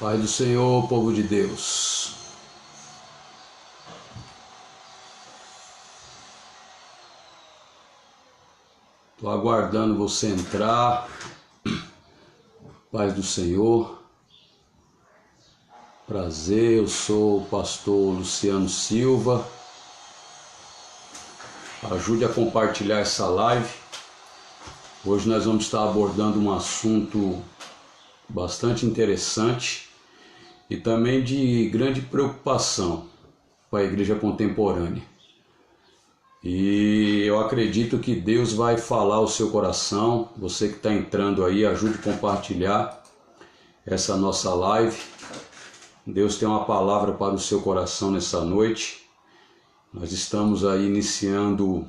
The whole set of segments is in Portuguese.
Pai do Senhor, povo de Deus. Estou aguardando você entrar. Paz do Senhor. Prazer, eu sou o pastor Luciano Silva. Ajude a compartilhar essa live. Hoje nós vamos estar abordando um assunto bastante interessante e também de grande preocupação para a igreja contemporânea. E eu acredito que Deus vai falar ao seu coração. Você que está entrando aí, ajude a compartilhar essa nossa live. Deus tem uma palavra para o seu coração nessa noite. Nós estamos aí iniciando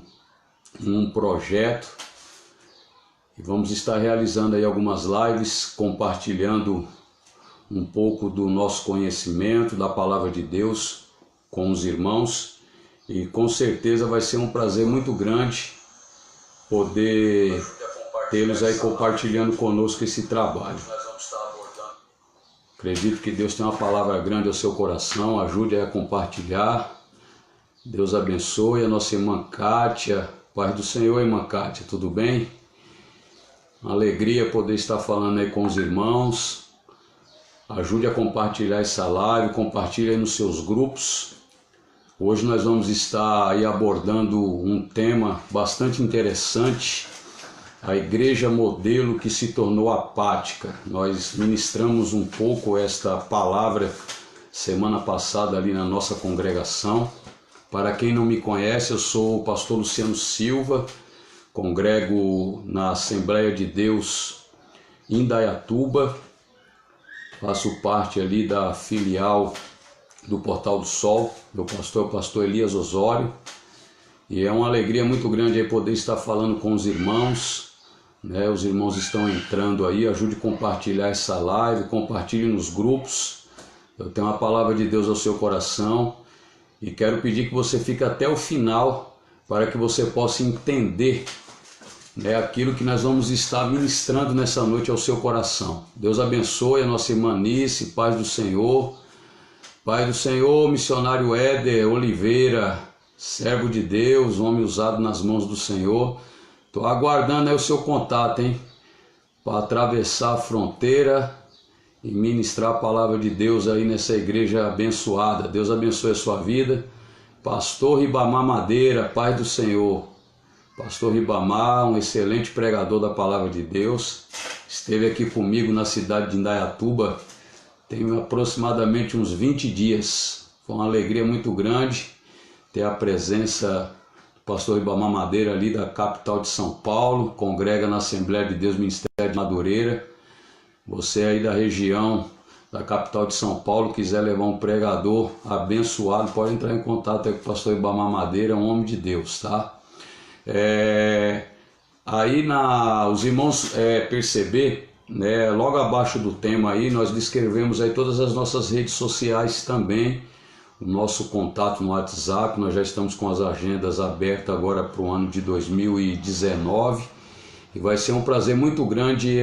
um projeto e vamos estar realizando aí algumas lives, compartilhando um pouco do nosso conhecimento, da palavra de Deus com os irmãos. E com certeza vai ser um prazer muito grande poder tê-los aí compartilhando conosco esse trabalho. Acredito que Deus tem uma palavra grande ao seu coração, ajude a compartilhar. Deus abençoe a nossa irmã Kátia. Paz do Senhor, irmã Kátia, tudo bem? Uma alegria poder estar falando aí com os irmãos. Ajude a compartilhar essa live, compartilhe aí nos seus grupos. Hoje nós vamos estar aí abordando um tema bastante interessante, a igreja modelo que se tornou apática. Nós ministramos um pouco esta palavra semana passada ali na nossa congregação. Para quem não me conhece, eu sou o pastor Luciano Silva, congrego na Assembleia de Deus em Indaiatuba, faço parte ali da filial do Portal do Sol. Meu pastor é o pastor Elias Osório, e é uma alegria muito grande aí poder estar falando com os irmãos, né? Os irmãos estão entrando aí, ajude a compartilhar essa live, compartilhe nos grupos. Eu tenho uma palavra de Deus ao seu coração e quero pedir que você fique até o final para que você possa entender, né, aquilo que nós vamos estar ministrando nessa noite ao seu coração. Deus abençoe a nossa irmã Nice, paz do Senhor. Pai do Senhor, missionário Éder Oliveira, servo de Deus, homem usado nas mãos do Senhor. Estou aguardando aí o seu contato, hein? Para atravessar a fronteira e ministrar a palavra de Deus aí nessa igreja abençoada. Deus abençoe a sua vida. Pastor Ribamar Madeira, paz do Senhor. Pastor Ribamar, um excelente pregador da palavra de Deus. Esteve aqui comigo na cidade de Indaiatuba tem aproximadamente uns 20 dias. Foi uma alegria muito grande ter a presença do pastor Ribamar Madeira ali da capital de São Paulo, congrega na Assembleia de Deus Ministério de Madureira. Você aí da região da capital de São Paulo, quiser levar um pregador abençoado, pode entrar em contato aí com o pastor Ribamar Madeira, é um homem de Deus, tá? Aí os irmãos perceber, né, logo abaixo do tema aí nós descrevemos aí todas as nossas redes sociais também, o nosso contato no WhatsApp. Nós já estamos com as agendas abertas agora para o ano de 2019 e vai ser um prazer muito grande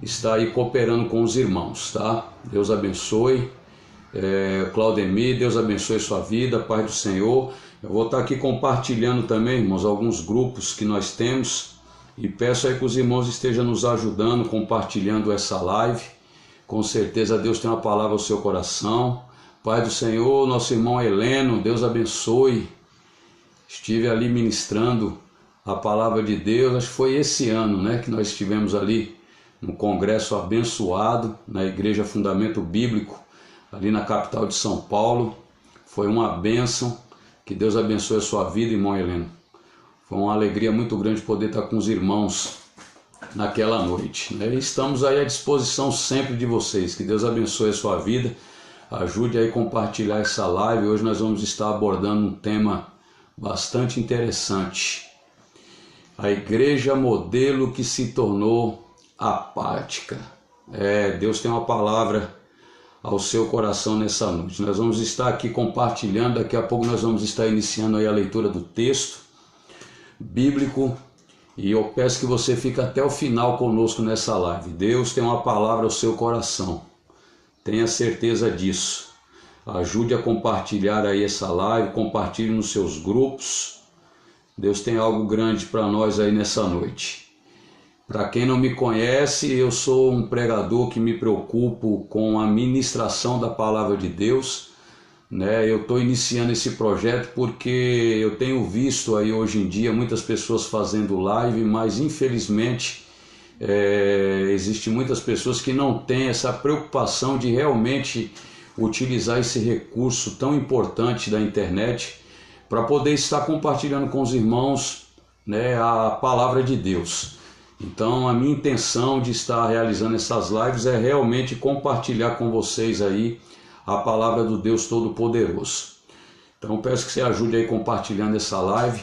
estar aí cooperando com os irmãos, tá? Deus abençoe. Claudemir, Deus abençoe sua vida, paz do Senhor. Eu vou estar aqui compartilhando também, irmãos, alguns grupos que nós temos e peço aí que os irmãos estejam nos ajudando, compartilhando essa live. Com certeza Deus tem uma palavra ao seu coração. Pai do Senhor, nosso irmão Heleno, Deus abençoe. Estive ali ministrando a palavra de Deus, acho que foi esse ano, né, que nós estivemos ali no congresso abençoado, na Igreja Fundamento Bíblico, ali na capital de São Paulo. Foi uma bênção. Que Deus abençoe a sua vida, irmão Heleno. Foi uma alegria muito grande poder estar com os irmãos naquela noite, né? Estamos aí à disposição sempre de vocês. Que Deus abençoe a sua vida. Ajude aí a compartilhar essa live. Hoje nós vamos estar abordando um tema bastante interessante. A igreja modelo que se tornou apática. Deus tem uma palavra ao seu coração nessa noite. Nós vamos estar aqui compartilhando, daqui a pouco nós vamos estar iniciando aí a leitura do texto bíblico e eu peço que você fique até o final conosco nessa live. Deus tem uma palavra ao seu coração. Tenha certeza disso. Ajude a compartilhar aí essa live, compartilhe nos seus grupos. Deus tem algo grande para nós aí nessa noite. Para quem não me conhece, eu sou um pregador que me preocupo com a ministração da palavra de Deus, né? Eu estou iniciando esse projeto porque eu tenho visto aí hoje em dia muitas pessoas fazendo live, mas infelizmente existem muitas pessoas que não têm essa preocupação de realmente utilizar esse recurso tão importante da internet para poder estar compartilhando com os irmãos, né, a palavra de Deus. Então a minha intenção de estar realizando essas lives é realmente compartilhar com vocês aí a palavra do Deus Todo-Poderoso. Então peço que você ajude aí compartilhando essa live.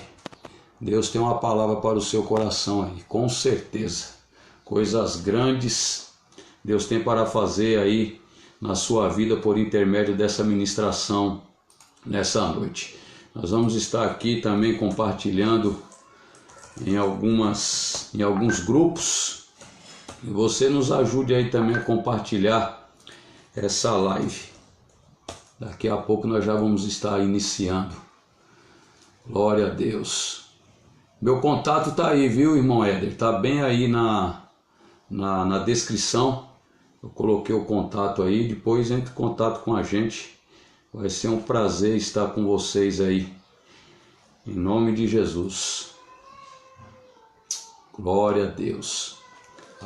Deus tem uma palavra para o seu coração aí, com certeza. Coisas grandes Deus tem para fazer aí na sua vida por intermédio dessa ministração nessa noite. Nós vamos estar aqui também compartilhando em alguns grupos. E você nos ajude aí também a compartilhar essa live. Daqui a pouco nós já vamos estar iniciando. Glória a Deus. Meu contato está aí, viu, irmão Éder? Está bem aí na descrição. Eu coloquei o contato aí, depois entre em contato com a gente. Vai ser um prazer estar com vocês aí. Em nome de Jesus. Glória a Deus.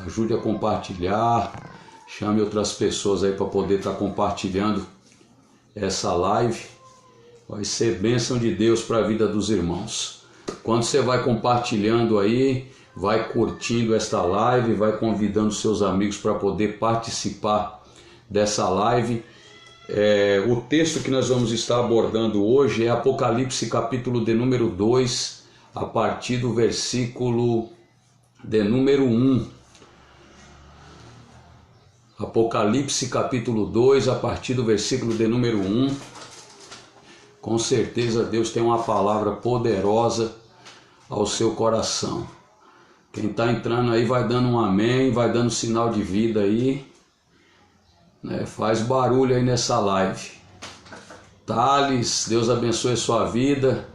Ajude a compartilhar. Chame outras pessoas aí para poder estar compartilhando essa live. Vai ser bênção de Deus para a vida dos irmãos. Quando você vai compartilhando aí, vai curtindo esta live, vai convidando seus amigos para poder participar dessa live. O texto que nós vamos estar abordando hoje é Apocalipse capítulo de número 2, a partir do versículo de número 1. Apocalipse capítulo 2, a partir do versículo de número 1. Com certeza Deus tem uma palavra poderosa ao seu coração. Quem está entrando aí vai dando um amém, vai dando sinal de vida aí, né? Faz barulho aí nessa live. Thales, Deus abençoe a sua vida.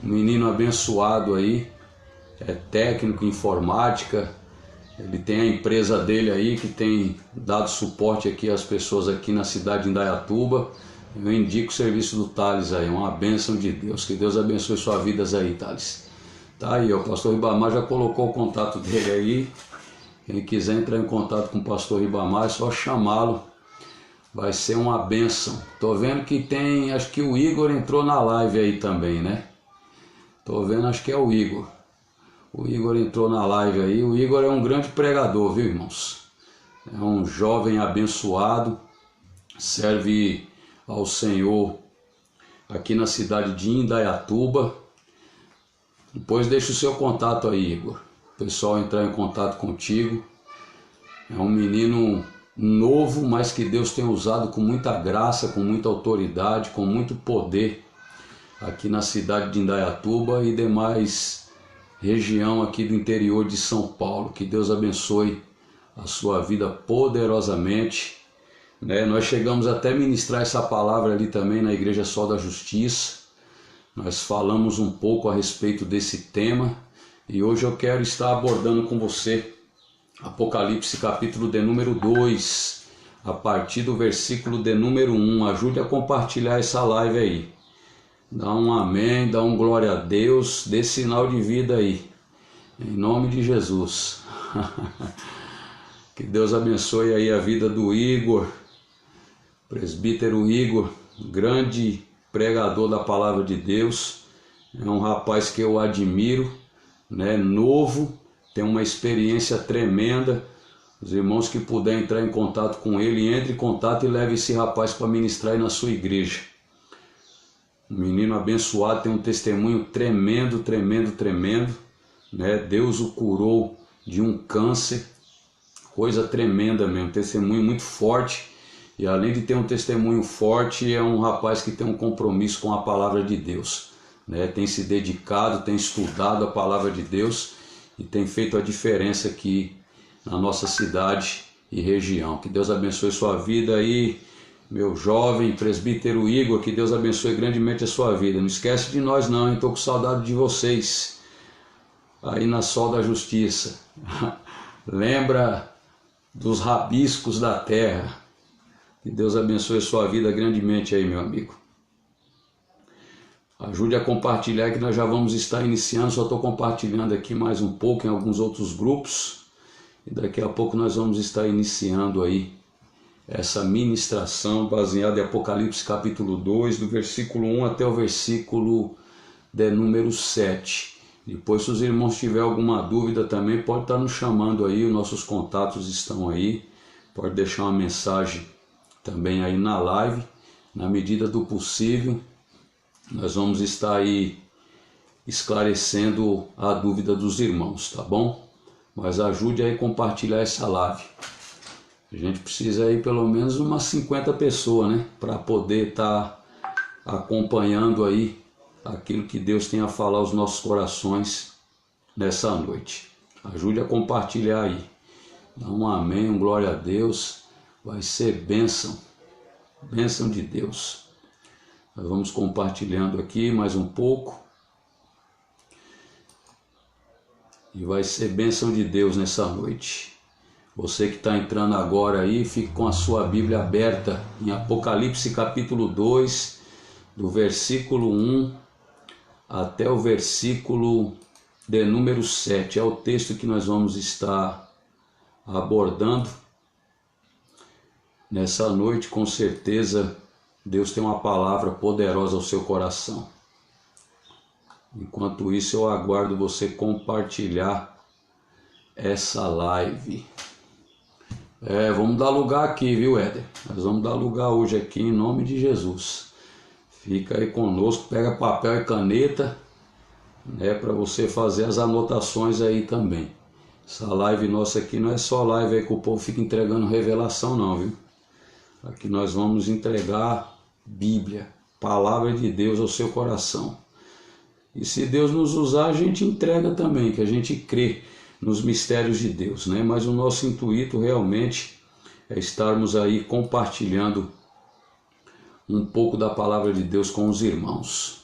Menino abençoado aí, é técnico em informática. Ele tem a empresa dele aí que tem dado suporte aqui às pessoas aqui na cidade de Indaiatuba. Eu indico o serviço do Thales aí, uma bênção de Deus. Que Deus abençoe suas vidas aí, Thales. Tá aí, o pastor Ribamar já colocou o contato dele aí. Quem quiser entrar em contato com o pastor Ribamar é só chamá-lo. Vai ser uma bênção. Tô vendo que tem, acho que o Igor entrou na live aí também, né? Tô vendo, acho que é o Igor. O Igor entrou na live aí. O Igor é um grande pregador, viu, irmãos? É um jovem abençoado. Serve ao Senhor aqui na cidade de Indaiatuba. Depois deixa o seu contato aí, Igor. O pessoal entrar em contato contigo. É um menino novo, mas que Deus tem usado com muita graça, com muita autoridade, com muito poder aqui na cidade de Indaiatuba e demais região aqui do interior de São Paulo. Que Deus abençoe a sua vida poderosamente, né? Nós chegamos até ministrar essa palavra ali também na Igreja Sol da Justiça. Nós falamos um pouco a respeito desse tema e hoje eu quero estar abordando com você Apocalipse capítulo de número 2, a partir do versículo de número 1. Ajude a compartilhar essa live aí. Dá um amém, dá um glória a Deus, dê sinal de vida aí. Em nome de Jesus. Que Deus abençoe aí a vida do Igor, presbítero Igor, grande pregador da palavra de Deus. É um rapaz que eu admiro, né? Novo, tem uma experiência tremenda. Os irmãos que puderem entrar em contato com ele, entre em contato e leve esse rapaz para ministrar aí na sua igreja. Um menino abençoado, tem um testemunho tremendo, né? Deus o curou de um câncer, coisa tremenda mesmo, testemunho muito forte. E além de ter um testemunho forte, é um rapaz que tem um compromisso com a palavra de Deus, né? Tem se dedicado, tem estudado a palavra de Deus e tem feito a diferença aqui na nossa cidade e região. Que Deus abençoe sua vida aí, meu jovem presbítero Igor, que Deus abençoe grandemente a sua vida. Não esquece de nós não, hein? Estou com saudade de vocês aí na Sol da Justiça. Lembra dos rabiscos da terra. Que Deus abençoe a sua vida grandemente aí, meu amigo. Ajude a compartilhar que nós já vamos estar iniciando. Só estou compartilhando aqui mais um pouco em alguns outros grupos. E daqui a pouco nós vamos estar iniciando aí essa ministração baseada em Apocalipse capítulo 2, do versículo 1 até o versículo de número 7. Depois, se os irmãos tiverem alguma dúvida também, pode estar nos chamando aí, os nossos contatos estão aí. Pode deixar uma mensagem também aí na live. Na medida do possível, nós vamos estar aí esclarecendo a dúvida dos irmãos, tá bom? Mas ajude aí a compartilhar essa live. A gente precisa aí pelo menos umas 50 pessoas, né? Para poder estar acompanhando aí aquilo que Deus tem a falar aos nossos corações nessa noite. Ajude a compartilhar aí. Dá um amém, um glória a Deus. Vai ser bênção. Bênção de Deus. Nós vamos compartilhando aqui mais um pouco. E vai ser bênção de Deus nessa noite. Você que está entrando agora aí, fique com a sua Bíblia aberta em Apocalipse capítulo 2, do versículo 1 até o versículo de número 7. É o texto que nós vamos estar abordando nessa noite. Com certeza Deus tem uma palavra poderosa ao seu coração. Enquanto isso, eu aguardo você compartilhar essa live. Vamos dar lugar aqui, viu, Éder? Nós vamos dar lugar hoje aqui em nome de Jesus. Fica aí conosco, pega papel e caneta, né, para você fazer as anotações aí também. Essa live nossa aqui não é só live aí que o povo fica entregando revelação não, viu? Aqui nós vamos entregar Bíblia, palavra de Deus ao seu coração. E se Deus nos usar, a gente entrega também, que a gente crê nos mistérios de Deus, né? Mas o nosso intuito realmente é estarmos aí compartilhando um pouco da palavra de Deus com os irmãos.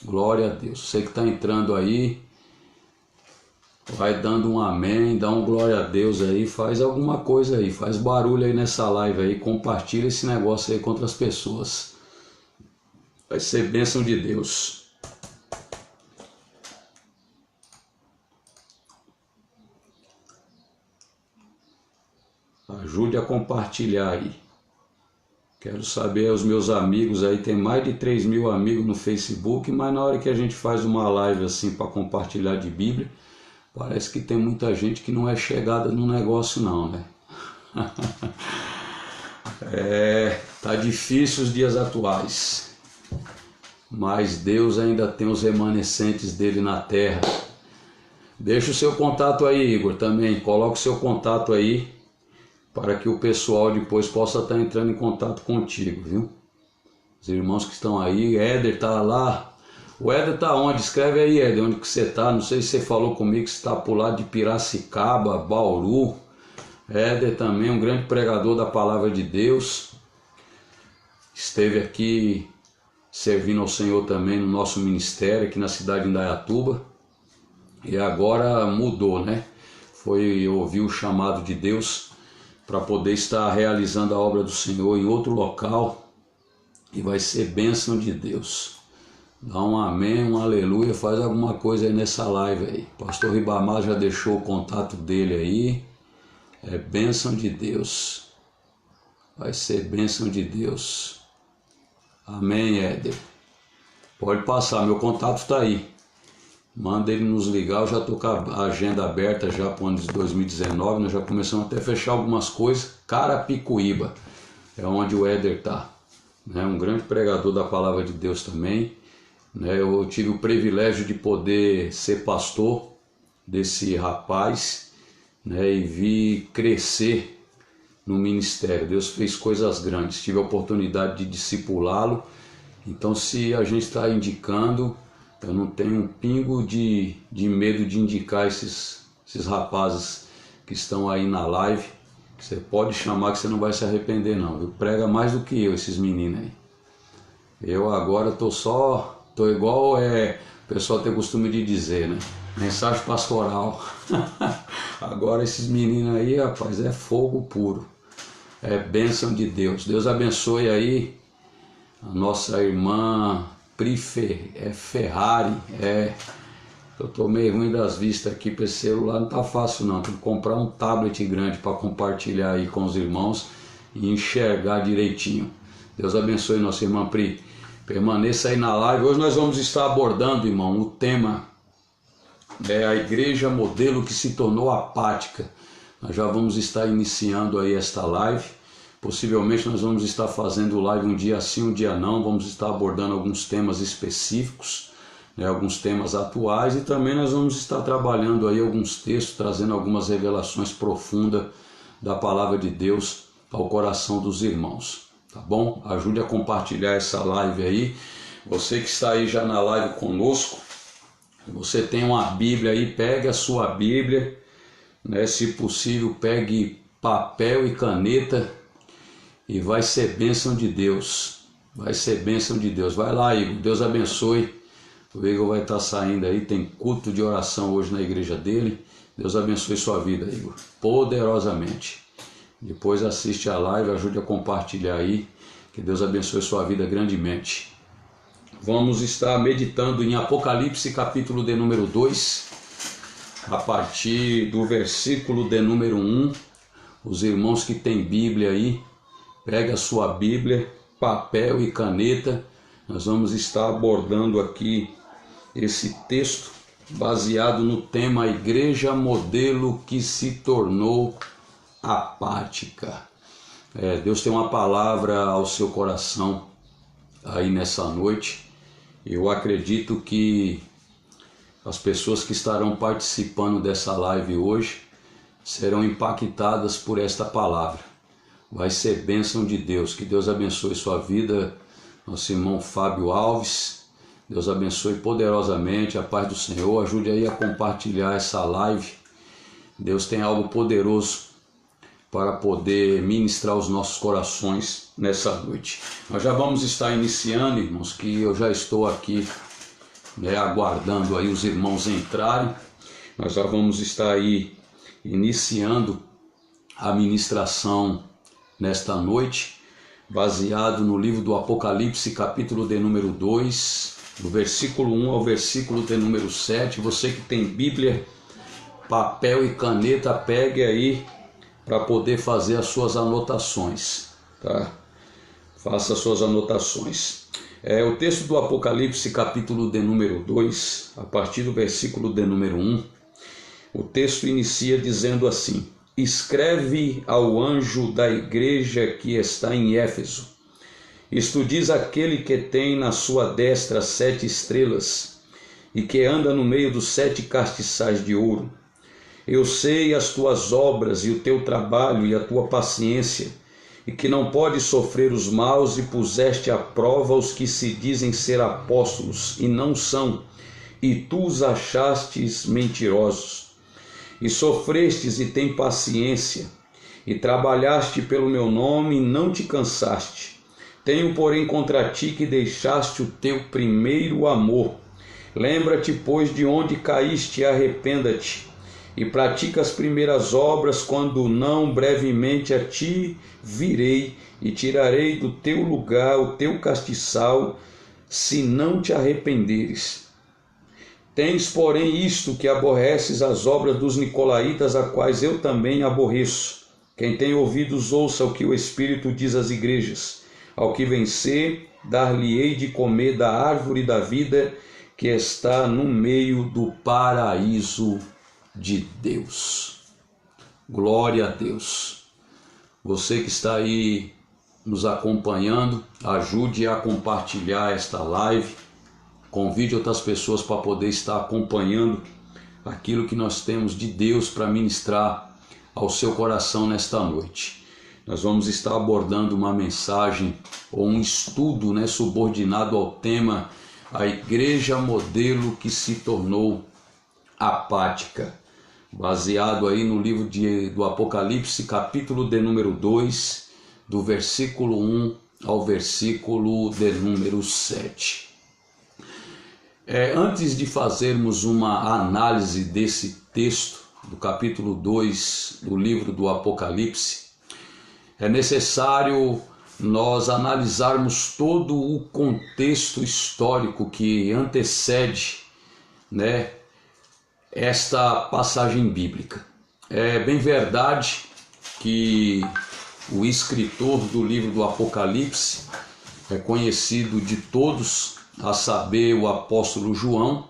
Glória a Deus. Você que está entrando aí, vai dando um amém, dá um glória a Deus aí, faz alguma coisa aí, faz barulho aí nessa live aí, compartilha esse negócio aí com outras pessoas. Vai ser bênção de Deus. Ajude a compartilhar aí. Quero saber, os meus amigos aí, tem mais de 3.000 amigos no Facebook, mas na hora que a gente faz uma live assim para compartilhar de Bíblia, parece que tem muita gente que não é chegada no negócio não, né? Tá difícil os dias atuais, mas Deus ainda tem os remanescentes dele na terra. Deixa o seu contato aí, Igor, também, coloca o seu contato aí, para que o pessoal depois possa estar entrando em contato contigo, viu? Os irmãos que estão aí, Éder tá lá. O Éder tá onde? Escreve aí, Éder, onde que você tá? Não sei se você falou comigo que você está por lá de Piracicaba, Bauru. Éder também, um grande pregador da palavra de Deus. Esteve aqui servindo ao Senhor também no nosso ministério, aqui na cidade de Indaiatuba. E agora mudou, né? Foi ouvir o chamado de Deus para poder estar realizando a obra do Senhor em outro local, e vai ser bênção de Deus. Dá um amém, um aleluia, faz alguma coisa aí nessa live aí. Pastor Ribamar já deixou o contato dele aí, é bênção de Deus, vai ser bênção de Deus. Amém, Éder. Pode passar, meu contato está aí. Manda ele nos ligar, eu já estou com a agenda aberta já para o ano de 2019, nós já começamos até a fechar algumas coisas. Carapicuíba é onde o Éder está, né? Um grande pregador da palavra de Deus também, né? Eu tive o privilégio de poder ser pastor desse rapaz, né? E vi crescer no ministério. Deus fez coisas grandes, tive a oportunidade de discipulá-lo. Então, se a gente está indicando, eu não tenho um pingo de medo de indicar esses rapazes que estão aí na live, Você pode chamar que você não vai se arrepender não, viu? Prega mais do que eu, esses meninos aí. Eu agora tô igual o pessoal tem costume de dizer, né? Mensagem pastoral. Agora esses meninos aí, rapaz, é fogo puro. É bênção de Deus. Deus abençoe aí a nossa irmã Ferrari. Eu tô meio ruim das vistas aqui para esse celular, não tá fácil não. Tem que comprar um tablet grande para compartilhar aí com os irmãos e enxergar direitinho. Deus abençoe nossa irmã Pri. Permaneça aí na live. Hoje nós vamos estar abordando, irmão, o tema a igreja modelo que se tornou apática. Nós já vamos estar iniciando aí esta live. Possivelmente nós vamos estar fazendo live um dia sim, um dia não. Vamos estar abordando alguns temas específicos, alguns temas atuais, e também nós vamos estar trabalhando aí alguns textos, trazendo algumas revelações profundas da palavra de Deus ao coração dos irmãos. Tá bom? Ajude a compartilhar essa live aí. Você que está aí já na live conosco, você tem uma Bíblia aí, pegue a sua Bíblia, se possível pegue papel e caneta, e vai ser bênção de Deus. Vai ser bênção de Deus. Vai lá, Igor. Deus abençoe. O Igor vai estar saindo aí, tem culto de oração hoje na igreja dele. Deus abençoe sua vida, Igor, poderosamente. Depois assiste a live, ajude a compartilhar aí. Que Deus abençoe sua vida grandemente. Vamos estar meditando em Apocalipse, capítulo de número 2, a partir do versículo de número 1. Os irmãos que têm Bíblia aí, pega a sua Bíblia, papel e caneta. Nós vamos estar abordando aqui esse texto baseado no tema Igreja Modelo que se tornou apática. Deus tem uma palavra ao seu coração aí nessa noite. Eu acredito que as pessoas que estarão participando dessa live hoje serão impactadas por esta palavra. Vai ser bênção de Deus. Que Deus abençoe sua vida, nosso irmão Fábio Alves. Deus abençoe poderosamente, a paz do Senhor. Ajude aí a compartilhar essa live. Deus tem algo poderoso para poder ministrar os nossos corações nessa noite. Nós já vamos estar iniciando, irmãos, que eu já estou aqui aguardando aí os irmãos entrarem. Nós já vamos estar aí iniciando a ministração nesta noite, baseado no livro do Apocalipse, capítulo de número 2, do versículo 1 ao versículo de número 7. Você que tem Bíblia, papel e caneta, pegue aí para poder fazer as suas anotações, tá? Faça as suas anotações. O texto do Apocalipse, capítulo de número 2, a partir do versículo de número 1, o texto inicia dizendo assim: escreve ao anjo da igreja que está em Éfeso. Isto diz aquele que tem na sua destra 7 estrelas e que anda no meio dos 7 castiçais de ouro. Eu sei as tuas obras e o teu trabalho e a tua paciência, e que não podes sofrer os maus, e puseste à prova os que se dizem ser apóstolos e não são, e tu os achastes mentirosos. E sofrestes e tem paciência, e trabalhaste pelo meu nome e não te cansaste. Tenho, porém, contra ti que deixaste o teu primeiro amor. Lembra-te, pois, de onde caíste e arrependa-te. E pratica as primeiras obras, quando não, brevemente a ti virei e tirarei do teu lugar o teu castiçal, se não te arrependeres. Tens, porém, isto, que aborreces as obras dos nicolaítas, a quais eu também aborreço. Quem tem ouvidos, ouça o que o Espírito diz às igrejas. Ao que vencer, dar-lhe-ei de comer da árvore da vida, que está no meio do paraíso de Deus. Glória a Deus. Você que está aí nos acompanhando, ajude a compartilhar esta live. Convide outras pessoas para poder estar acompanhando aquilo que nós temos de Deus para ministrar ao seu coração nesta noite. Nós vamos estar abordando uma mensagem ou um estudo, subordinado ao tema A Igreja Modelo que se tornou apática. baseado aí no livro do Apocalipse, capítulo de número 2, do versículo 1 ao versículo de número 7. Antes de fazermos uma análise desse texto, do capítulo 2 do livro do Apocalipse, é necessário nós analisarmos todo o contexto histórico que antecede, esta passagem bíblica. É bem verdade que o escritor do livro do Apocalipse é conhecido de todos, a saber, o apóstolo João.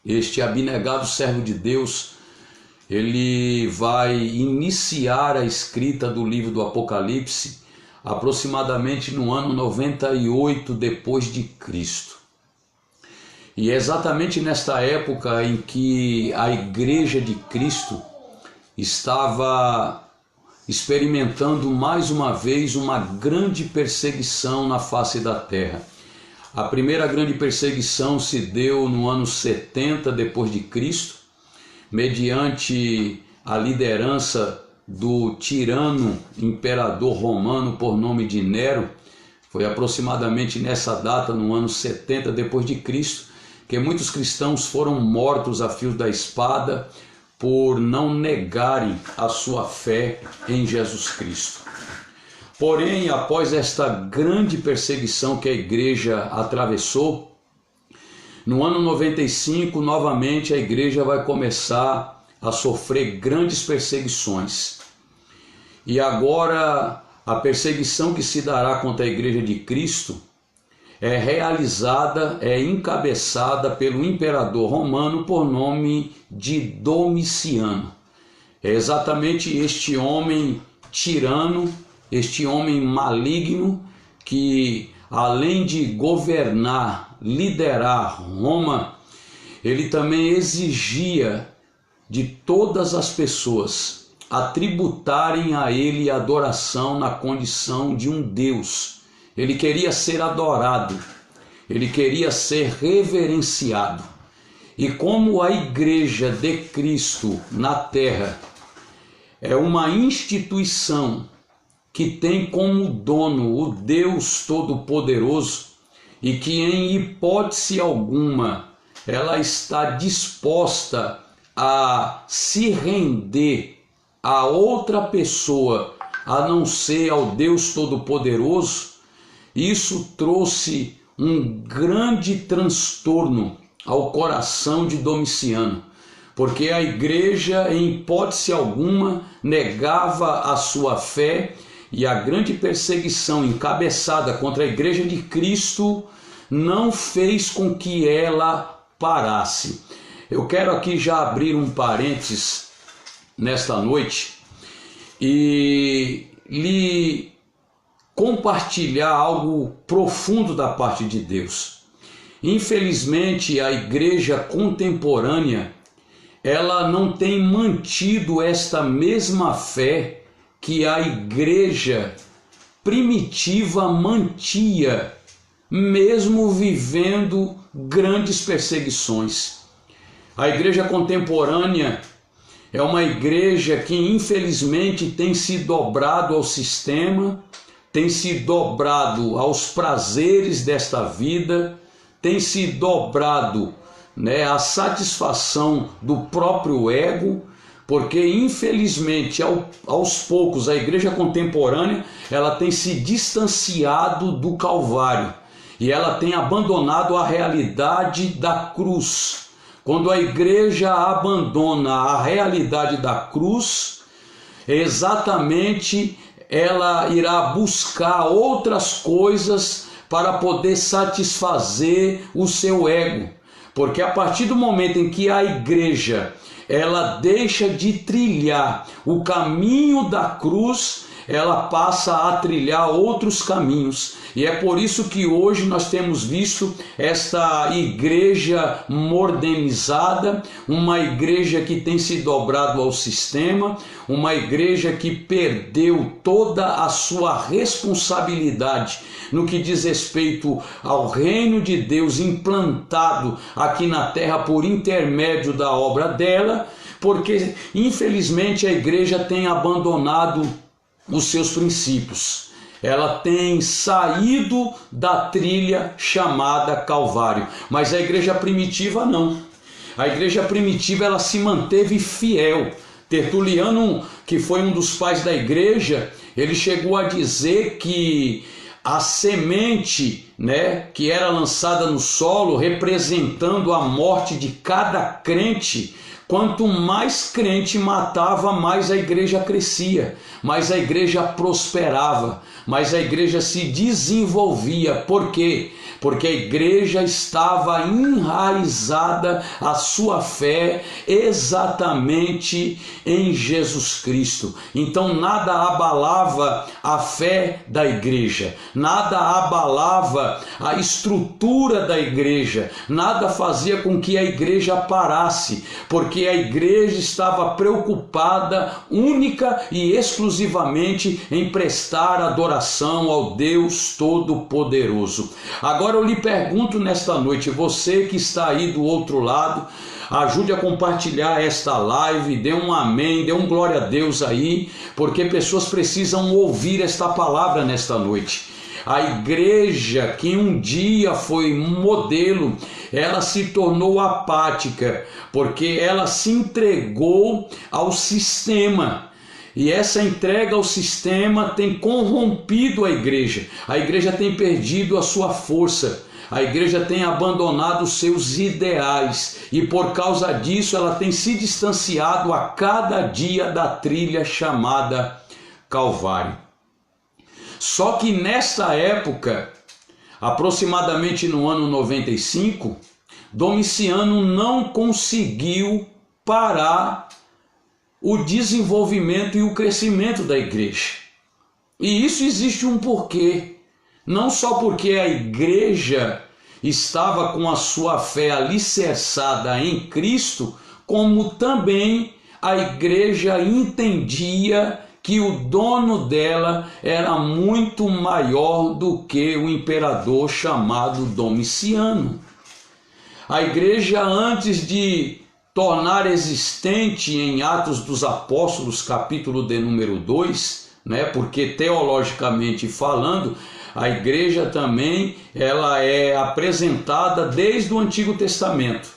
Este abnegado servo de Deus, ele vai iniciar a escrita do livro do Apocalipse aproximadamente no ano 98 depois de Cristo. E é exatamente nesta época em que a Igreja de Cristo estava experimentando mais uma vez uma grande perseguição na face da terra. A primeira grande perseguição se deu no ano 70 depois de Cristo, mediante a liderança do tirano imperador romano por nome de Nero. Foi aproximadamente nessa data, no ano 70 depois de Cristo, que muitos cristãos foram mortos a fios da espada por não negarem a sua fé em Jesus Cristo. Porém, após esta grande perseguição que a igreja atravessou, no ano 95, novamente a igreja vai começar a sofrer grandes perseguições. E agora a perseguição que se dará contra a igreja de Cristo é realizada, é encabeçada pelo imperador romano por nome de Domiciano. É exatamente este homem tirano, este homem maligno, que além de governar, liderar Roma, ele também exigia de todas as pessoas a tributarem a ele adoração na condição de um Deus. Ele queria ser adorado, ele queria ser reverenciado. E como a Igreja de Cristo na terra é uma instituição que tem como dono o Deus Todo-Poderoso e que em hipótese alguma ela está disposta a se render a outra pessoa a não ser ao Deus Todo-Poderoso, isso trouxe um grande transtorno ao coração de Domiciano, porque a igreja em hipótese alguma negava a sua fé, e a grande perseguição encabeçada contra a igreja de Cristo não fez com que ela parasse. Eu quero aqui já abrir um parênteses nesta noite e lhe compartilhar algo profundo da parte de Deus. Infelizmente, a igreja contemporânea, ela não tem mantido esta mesma fé que a igreja primitiva mantinha, mesmo vivendo grandes perseguições. A igreja contemporânea é uma igreja que infelizmente tem se dobrado ao sistema, tem se dobrado aos prazeres desta vida, tem se dobrado à satisfação do próprio ego, porque infelizmente aos poucos a igreja contemporânea ela tem se distanciado do Calvário e ela tem abandonado a realidade da cruz. Quando a igreja abandona a realidade da cruz, exatamente ela irá buscar outras coisas para poder satisfazer o seu ego. Porque a partir do momento em que a igreja ela deixa de trilhar o caminho da cruz, ela passa a trilhar outros caminhos. E é por isso que hoje nós temos visto esta igreja modernizada, uma igreja que tem se dobrado ao sistema, uma igreja que perdeu toda a sua responsabilidade no que diz respeito ao reino de Deus implantado aqui na terra por intermédio da obra dela, Porque infelizmente a igreja tem abandonado os seus princípios. Ela tem saído da trilha chamada Calvário. Mas a igreja primitiva não. A igreja primitiva ela se manteve fiel. Tertuliano, que foi um dos pais da igreja, ele chegou a dizer que a semente, que era lançada no solo, representando a morte de cada crente, quanto mais crente matava, mais a igreja crescia, mais a igreja prosperava, mais a igreja se desenvolvia. Por quê? Porque a igreja estava enraizada, a sua fé, exatamente em Jesus Cristo. Então nada abalava a fé da igreja, nada abalava a estrutura da igreja, nada fazia com que a igreja parasse, porque a igreja estava preocupada única e exclusivamente em prestar adoração ao Deus Todo-Poderoso. Agora eu lhe pergunto nesta noite, você que está aí do outro lado, ajude a compartilhar esta live, dê um amém, dê um glória a Deus aí, porque pessoas precisam ouvir esta palavra nesta noite. A igreja que um dia foi modelo, ela se tornou apática, porque ela se entregou ao sistema. E essa entrega ao sistema tem corrompido a igreja tem perdido a sua força, a igreja tem abandonado os seus ideais e por causa disso ela tem se distanciado a cada dia da trilha chamada Calvário. Só que nesta época, aproximadamente no ano 95, Domiciano não conseguiu parar o desenvolvimento e o crescimento da igreja. E isso existe um porquê. Não só porque a igreja estava com a sua fé alicerçada em Cristo, como também a igreja entendia que o dono dela era muito maior do que o imperador chamado Domiciano. A igreja, antes de tornar existente em Atos dos Apóstolos, capítulo de número 2, porque teologicamente falando, a igreja também ela é apresentada desde o Antigo Testamento,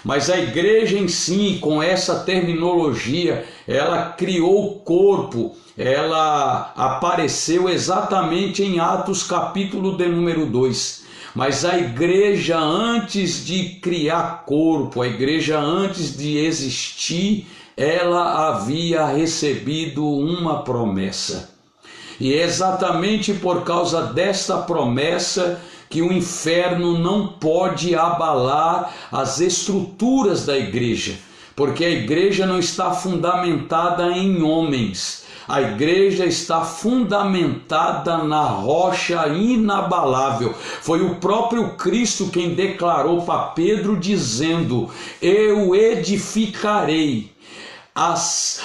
Mas a igreja em si, com essa terminologia, ela criou o corpo, ela apareceu exatamente em Atos capítulo de número 2. Mas a igreja antes de criar corpo, a igreja antes de existir, ela havia recebido uma promessa. E é exatamente por causa desta promessa que o inferno não pode abalar as estruturas da igreja, porque a igreja não está fundamentada em homens. A igreja está fundamentada na rocha inabalável. Foi o próprio Cristo quem declarou para Pedro dizendo: eu edificarei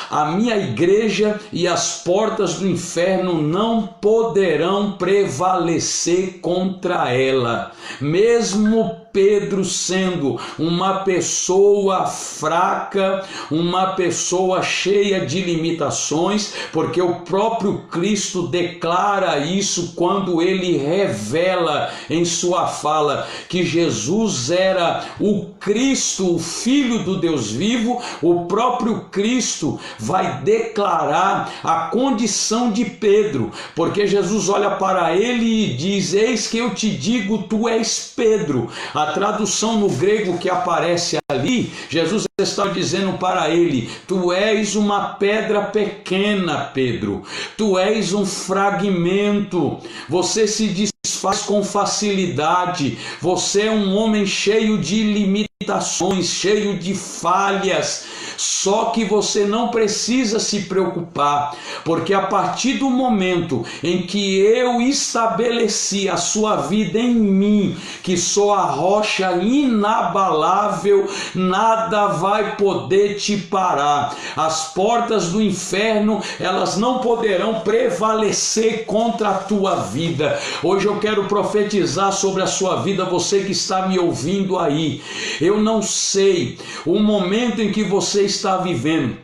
a minha igreja e as portas do inferno não poderão prevalecer contra ela. Mesmo Pedro sendo uma pessoa fraca, uma pessoa cheia de limitações, porque o próprio Cristo declara isso quando ele revela em sua fala que Jesus era o Cristo, o Filho do Deus vivo. O próprio Cristo vai declarar a condição de Pedro, porque Jesus olha para ele e diz: eis que eu te digo, tu és Pedro. A tradução no grego que aparece ali, Jesus está dizendo para ele: tu és uma pedra pequena, Pedro, tu és um fragmento, você se desfaz com facilidade, você é um homem cheio de limitações, cheio de falhas. Só que você não precisa se preocupar, porque a partir do momento em que eu estabeleci a sua vida em mim, que sou a rocha inabalável, nada vai poder te parar. As portas do inferno, elas não poderão prevalecer contra a tua vida. Hoje eu quero profetizar sobre a sua vida, você que está me ouvindo aí. Eu não sei o momento em que você está vivendo.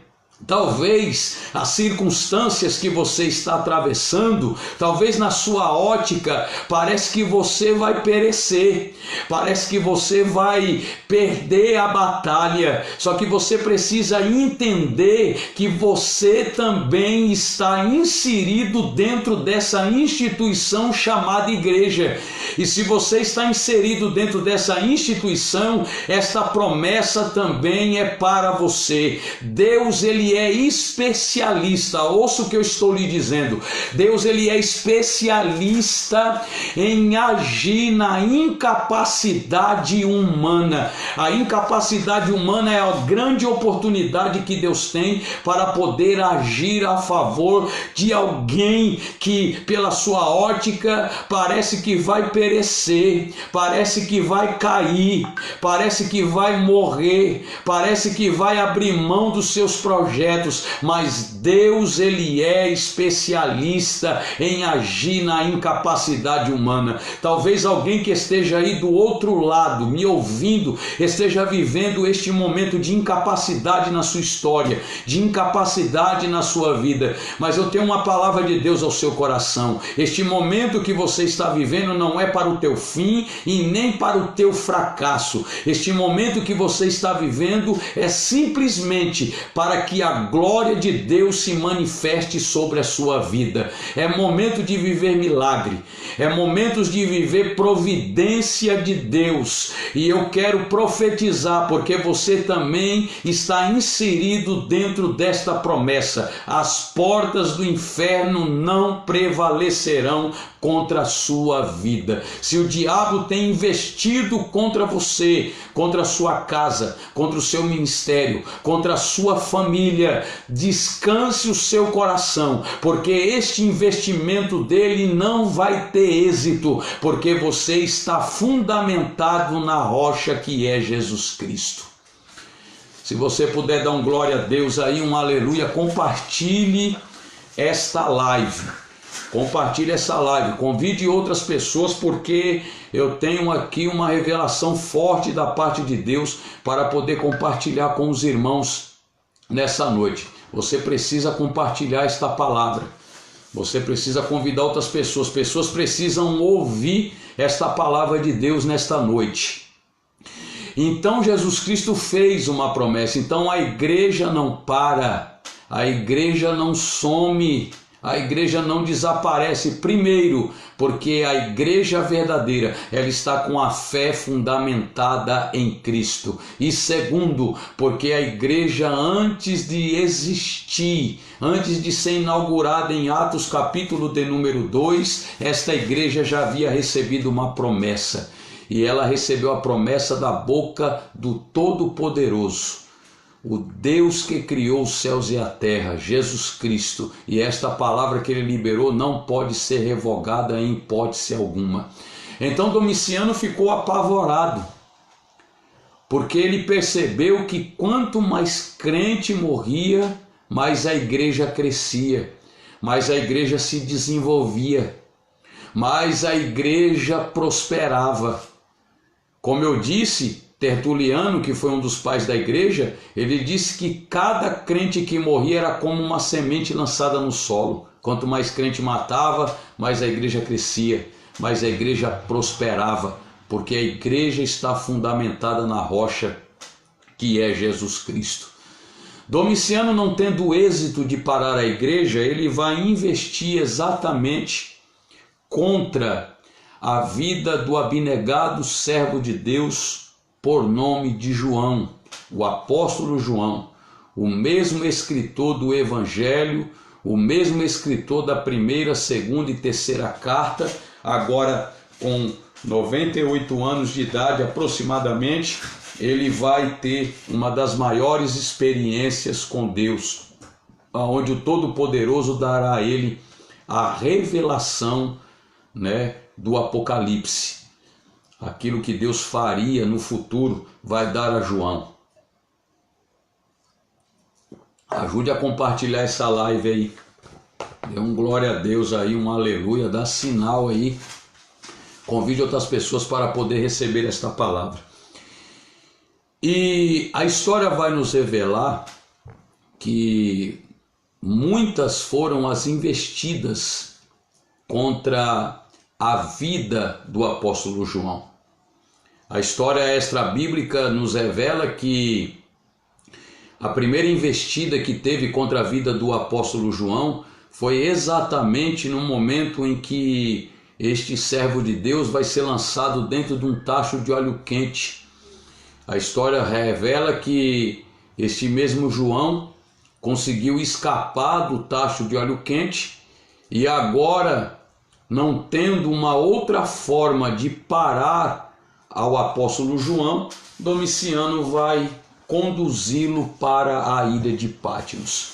Talvez as circunstâncias que você está atravessando, talvez na sua ótica, parece que você vai perecer, parece que você vai perder a batalha. Só que você precisa entender que você também está inserido dentro dessa instituição chamada igreja. E se você está inserido dentro dessa instituição, esta promessa também é para você. Deus, ele é especialista, ouça o que eu estou lhe dizendo. Deus, ele é especialista em agir na incapacidade humana. A incapacidade humana é a grande oportunidade que Deus tem para poder agir a favor de alguém que, pela sua ótica, parece que vai perecer, parece que vai cair, parece que vai morrer, parece que vai abrir mão dos seus projetos. Mas Deus, ele é especialista em agir na incapacidade humana. Talvez alguém que esteja aí do outro lado, me ouvindo, esteja vivendo este momento de incapacidade na sua história, de incapacidade na sua vida. Mas eu tenho uma palavra de Deus ao seu coração. Este momento que você está vivendo não é para o teu fim e nem para o teu fracasso. Este momento que você está vivendo é simplesmente para que a glória de Deus se manifeste sobre a sua vida. É momento de viver milagre, é momento de viver providência de Deus. E eu quero profetizar, porque você também está inserido dentro desta promessa. As portas do inferno não prevalecerão contra a sua vida. Se o diabo tem investido contra você, contra a sua casa, contra o seu ministério, contra a sua família, descanse o seu coração, porque este investimento dele não vai ter êxito, porque você está fundamentado na rocha que é Jesus Cristo. Se você puder dar um glória a Deus aí, um aleluia, compartilhe esta live. Compartilhe essa live, convide outras pessoas, porque eu tenho aqui uma revelação forte da parte de Deus para poder compartilhar com os irmãos nessa noite. Você precisa compartilhar esta palavra, você precisa convidar outras pessoas, pessoas precisam ouvir esta palavra de Deus nesta noite. Então Jesus Cristo fez uma promessa, então a igreja não para, a igreja não some, a igreja não desaparece. Primeiro, porque a igreja verdadeira, ela está com a fé fundamentada em Cristo. E segundo, porque a igreja, antes de existir, antes de ser inaugurada em Atos capítulo de número 2, esta igreja já havia recebido uma promessa. E ela recebeu a promessa da boca do Todo-Poderoso, o Deus que criou os céus e a terra, Jesus Cristo. E esta palavra que ele liberou não pode ser revogada em hipótese alguma. Então Domiciano ficou apavorado, porque ele percebeu que quanto mais crente morria, mais a igreja crescia, mais a igreja se desenvolvia, mais a igreja prosperava. Como eu disse, Tertuliano, que foi um dos pais da igreja, ele disse que cada crente que morria era como uma semente lançada no solo. Quanto mais crente matava, mais a igreja crescia, mais a igreja prosperava, porque a igreja está fundamentada na rocha que é Jesus Cristo. Domiciano, não tendo êxito de parar a igreja, ele vai investir exatamente contra a vida do abnegado servo de Deus por nome de João, o apóstolo João, o mesmo escritor do Evangelho, o mesmo escritor da primeira, segunda e terceira carta, agora com 98 anos de idade aproximadamente, ele vai ter uma das maiores experiências com Deus, onde o Todo-Poderoso dará a ele a revelação, do Apocalipse. Aquilo que Deus faria no futuro vai dar a João. Ajude a compartilhar essa live aí. Dê um glória a Deus aí, um aleluia, dá sinal aí. Convide outras pessoas para poder receber esta palavra. E a história vai nos revelar que muitas foram as investidas contra a vida do apóstolo João. A história extra-bíblica nos revela que a primeira investida que teve contra a vida do apóstolo João foi exatamente no momento em que este servo de Deus vai ser lançado dentro de um tacho de óleo quente. A história revela que este mesmo João conseguiu escapar do tacho de óleo quente e agora, não tendo uma outra forma de parar ao apóstolo João, Domiciano vai conduzi-lo para a ilha de Patmos.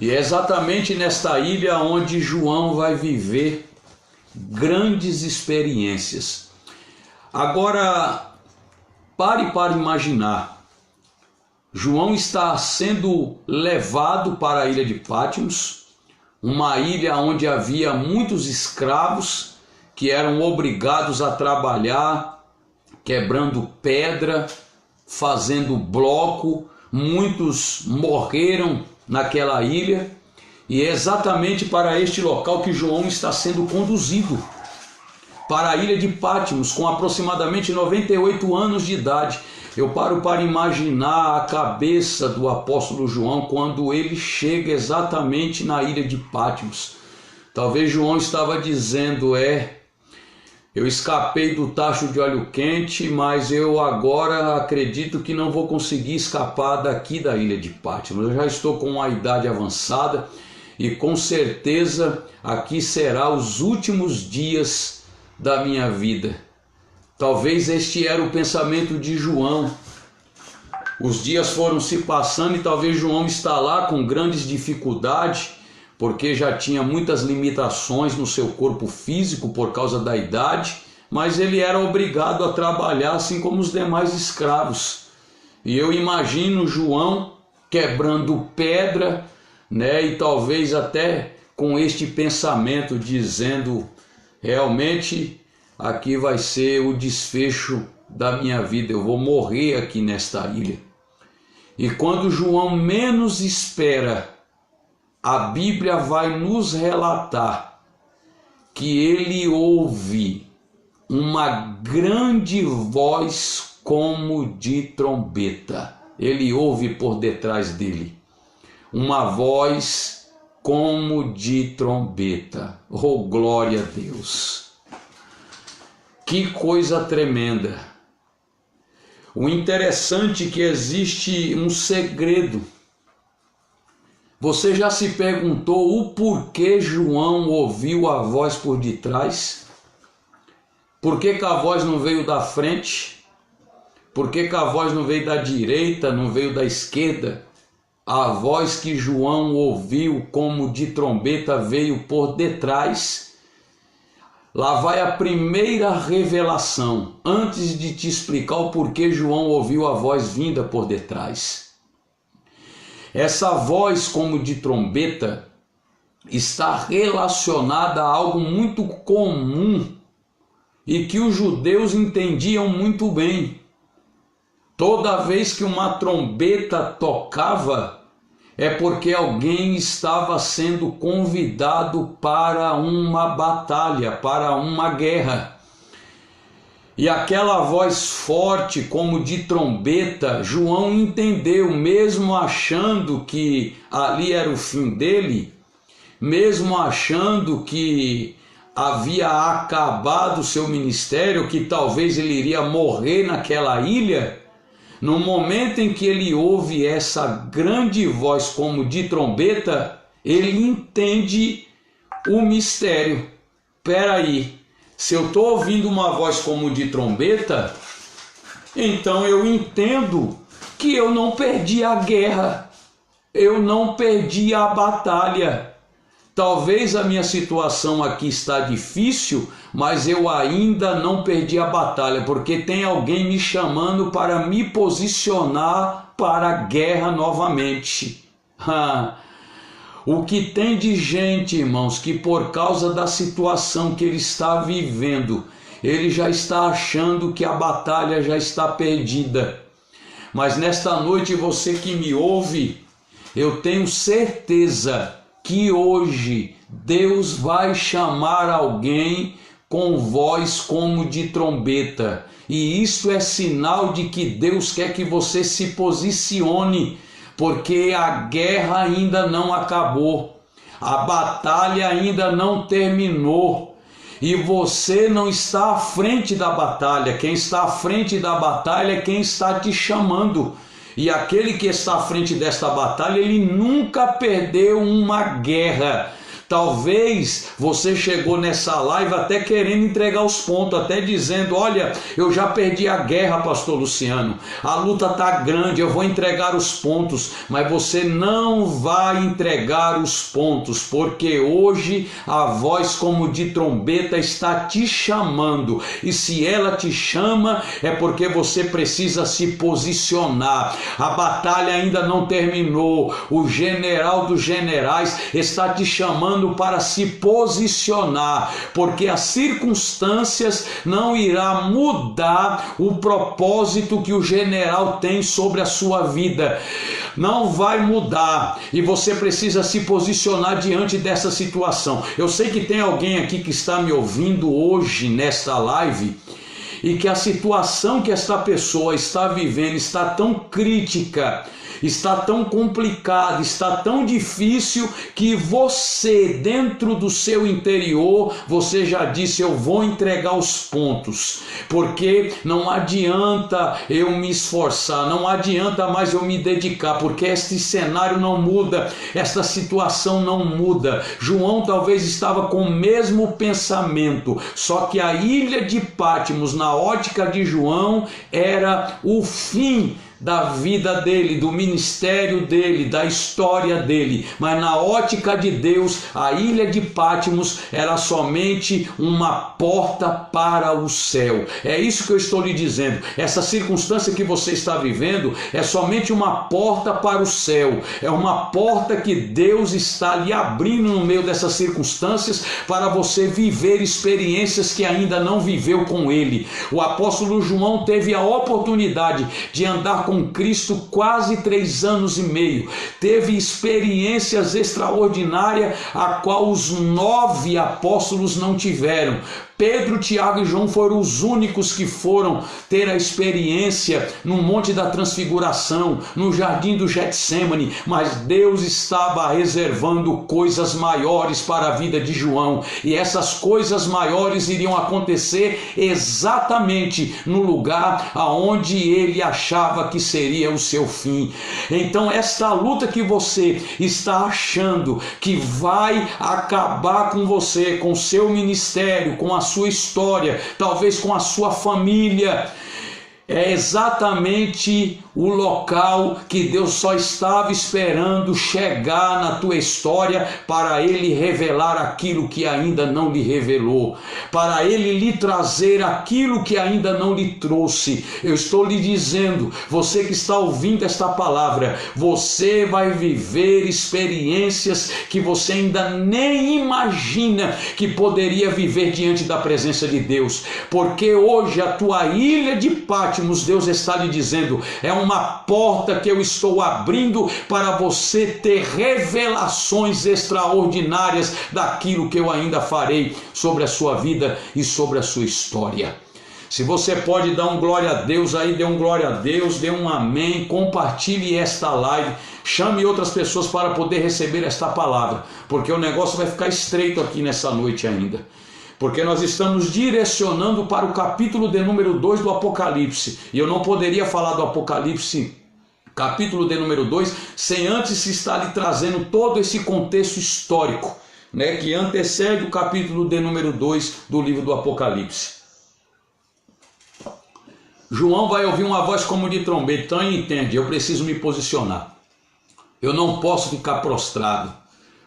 E é exatamente nesta ilha onde João vai viver grandes experiências. Agora, pare para imaginar. João está sendo levado para a ilha de Patmos, uma ilha onde havia muitos escravos que eram obrigados a trabalhar quebrando pedra, fazendo bloco. Muitos morreram naquela ilha, e é exatamente para este local que João está sendo conduzido, para a ilha de Patmos, com aproximadamente 98 anos de idade. Eu paro para imaginar a cabeça do apóstolo João quando ele chega exatamente na ilha de Patmos. Talvez João estava dizendo: eu escapei do tacho de óleo quente, mas eu agora acredito que não vou conseguir escapar daqui da ilha de Patmos. Eu já estou com uma idade avançada e com certeza aqui será os últimos dias da minha vida. Talvez este era o pensamento de João. Os dias foram se passando e talvez João está lá com grandes dificuldades, porque já tinha muitas limitações no seu corpo físico por causa da idade, mas ele era obrigado a trabalhar assim como os demais escravos. E eu imagino João quebrando pedra, e talvez até com este pensamento dizendo: realmente aqui vai ser o desfecho da minha vida, eu vou morrer aqui nesta ilha. E quando João menos espera, a Bíblia vai nos relatar que ele ouve uma grande voz como de trombeta. Ele ouve por detrás dele uma voz como de trombeta. Oh, glória a Deus! Que coisa tremenda! O interessante é que existe um segredo. Você já se perguntou o porquê João ouviu a voz por detrás? Por que a voz não veio da frente? Por que a voz não veio da direita, não veio da esquerda? A voz que João ouviu como de trombeta veio por detrás. Lá vai a primeira revelação, antes de te explicar o porquê João ouviu a voz vinda por detrás. Essa voz como de trombeta está relacionada a algo muito comum e que os judeus entendiam muito bem. Toda vez que uma trombeta tocava, é porque alguém estava sendo convidado para uma batalha, para uma guerra. E aquela voz forte como de trombeta, João entendeu, mesmo achando que ali era o fim dele, mesmo achando que havia acabado o seu ministério, que talvez ele iria morrer naquela ilha. No momento em que ele ouve essa grande voz como de trombeta, ele entende o mistério. Espera aí, se eu estou ouvindo uma voz como de trombeta, então eu entendo que eu não perdi a guerra, eu não perdi a batalha. Talvez a minha situação aqui está difícil, mas eu ainda não perdi a batalha, porque tem alguém me chamando para me posicionar para a guerra novamente. O que tem de gente, irmãos, que por causa da situação que ele está vivendo, ele já está achando que a batalha já está perdida. Mas nesta noite, você que me ouve, eu tenho certeza que hoje Deus vai chamar alguém com voz como de trombeta. E isso é sinal de que Deus quer que você se posicione, porque a guerra ainda não acabou, a batalha ainda não terminou. E você não está à frente da batalha. Quem está à frente da batalha é quem está te chamando. E aquele que está à frente desta batalha, ele nunca perdeu uma guerra. Talvez você chegou nessa live até querendo entregar os pontos, até dizendo, olha, eu já perdi a guerra, pastor Luciano, a luta está grande, eu vou entregar os pontos, mas você não vai entregar os pontos, porque hoje a voz como de trombeta está te chamando, e se ela te chama, é porque você precisa se posicionar. A batalha ainda não terminou, o general dos generais está te chamando para se posicionar, porque as circunstâncias não irá mudar o propósito que o general tem sobre a sua vida. Não vai mudar, e você precisa se posicionar diante dessa situação. Eu sei que tem alguém aqui que está me ouvindo hoje nesta live e que a situação que esta pessoa está vivendo está tão crítica, está tão complicado, está tão difícil, que você, dentro do seu interior, você já disse, eu vou entregar os pontos, porque não adianta eu me esforçar, não adianta mais eu me dedicar, porque este cenário não muda, esta situação não muda. João talvez estava com o mesmo pensamento, só que a ilha de Patmos, na ótica de João, era o fim da vida dele, do ministério dele, da história dele, mas na ótica de Deus, a ilha de Patmos era somente uma porta para o céu. É isso que eu estou lhe dizendo. Essa circunstância que você está vivendo é somente uma porta para o céu, é uma porta que Deus está lhe abrindo no meio dessas circunstâncias, para você viver experiências que ainda não viveu com ele. O apóstolo João teve a oportunidade de andar com Cristo quase 3 anos e meio, teve experiências extraordinárias a qual os 9 apóstolos não tiveram. Pedro, Tiago e João foram os únicos que foram ter a experiência no Monte da Transfiguração, no Jardim do Getsêmani, mas Deus estava reservando coisas maiores para a vida de João, e essas coisas maiores iriam acontecer exatamente no lugar aonde ele achava que seria o seu fim. Então esta luta que você está achando que vai acabar com você, com o seu ministério, com a sua história, talvez com a sua família, é exatamente o local que Deus só estava esperando chegar na tua história, para Ele revelar aquilo que ainda não lhe revelou, para Ele lhe trazer aquilo que ainda não lhe trouxe. Eu estou lhe dizendo, você que está ouvindo esta palavra, você vai viver experiências que você ainda nem imagina que poderia viver diante da presença de Deus, porque hoje a tua ilha de Patmos, Deus está lhe dizendo, é uma porta que eu estou abrindo para você ter revelações extraordinárias daquilo que eu ainda farei sobre a sua vida e sobre a sua história. Se você pode dar um glória a Deus aí, dê um glória a Deus, dê um amém, compartilhe esta live, chame outras pessoas para poder receber esta palavra, porque o negócio vai ficar estreito aqui nessa noite ainda. Porque nós estamos direcionando para o capítulo de número 2 do Apocalipse. E eu não poderia falar do Apocalipse, capítulo de número 2, sem antes estar lhe trazendo todo esse contexto histórico, né, que antecede o capítulo de número 2 do livro do Apocalipse. João vai ouvir uma voz como de trombeta, então ele entende, eu preciso me posicionar. Eu não posso ficar prostrado,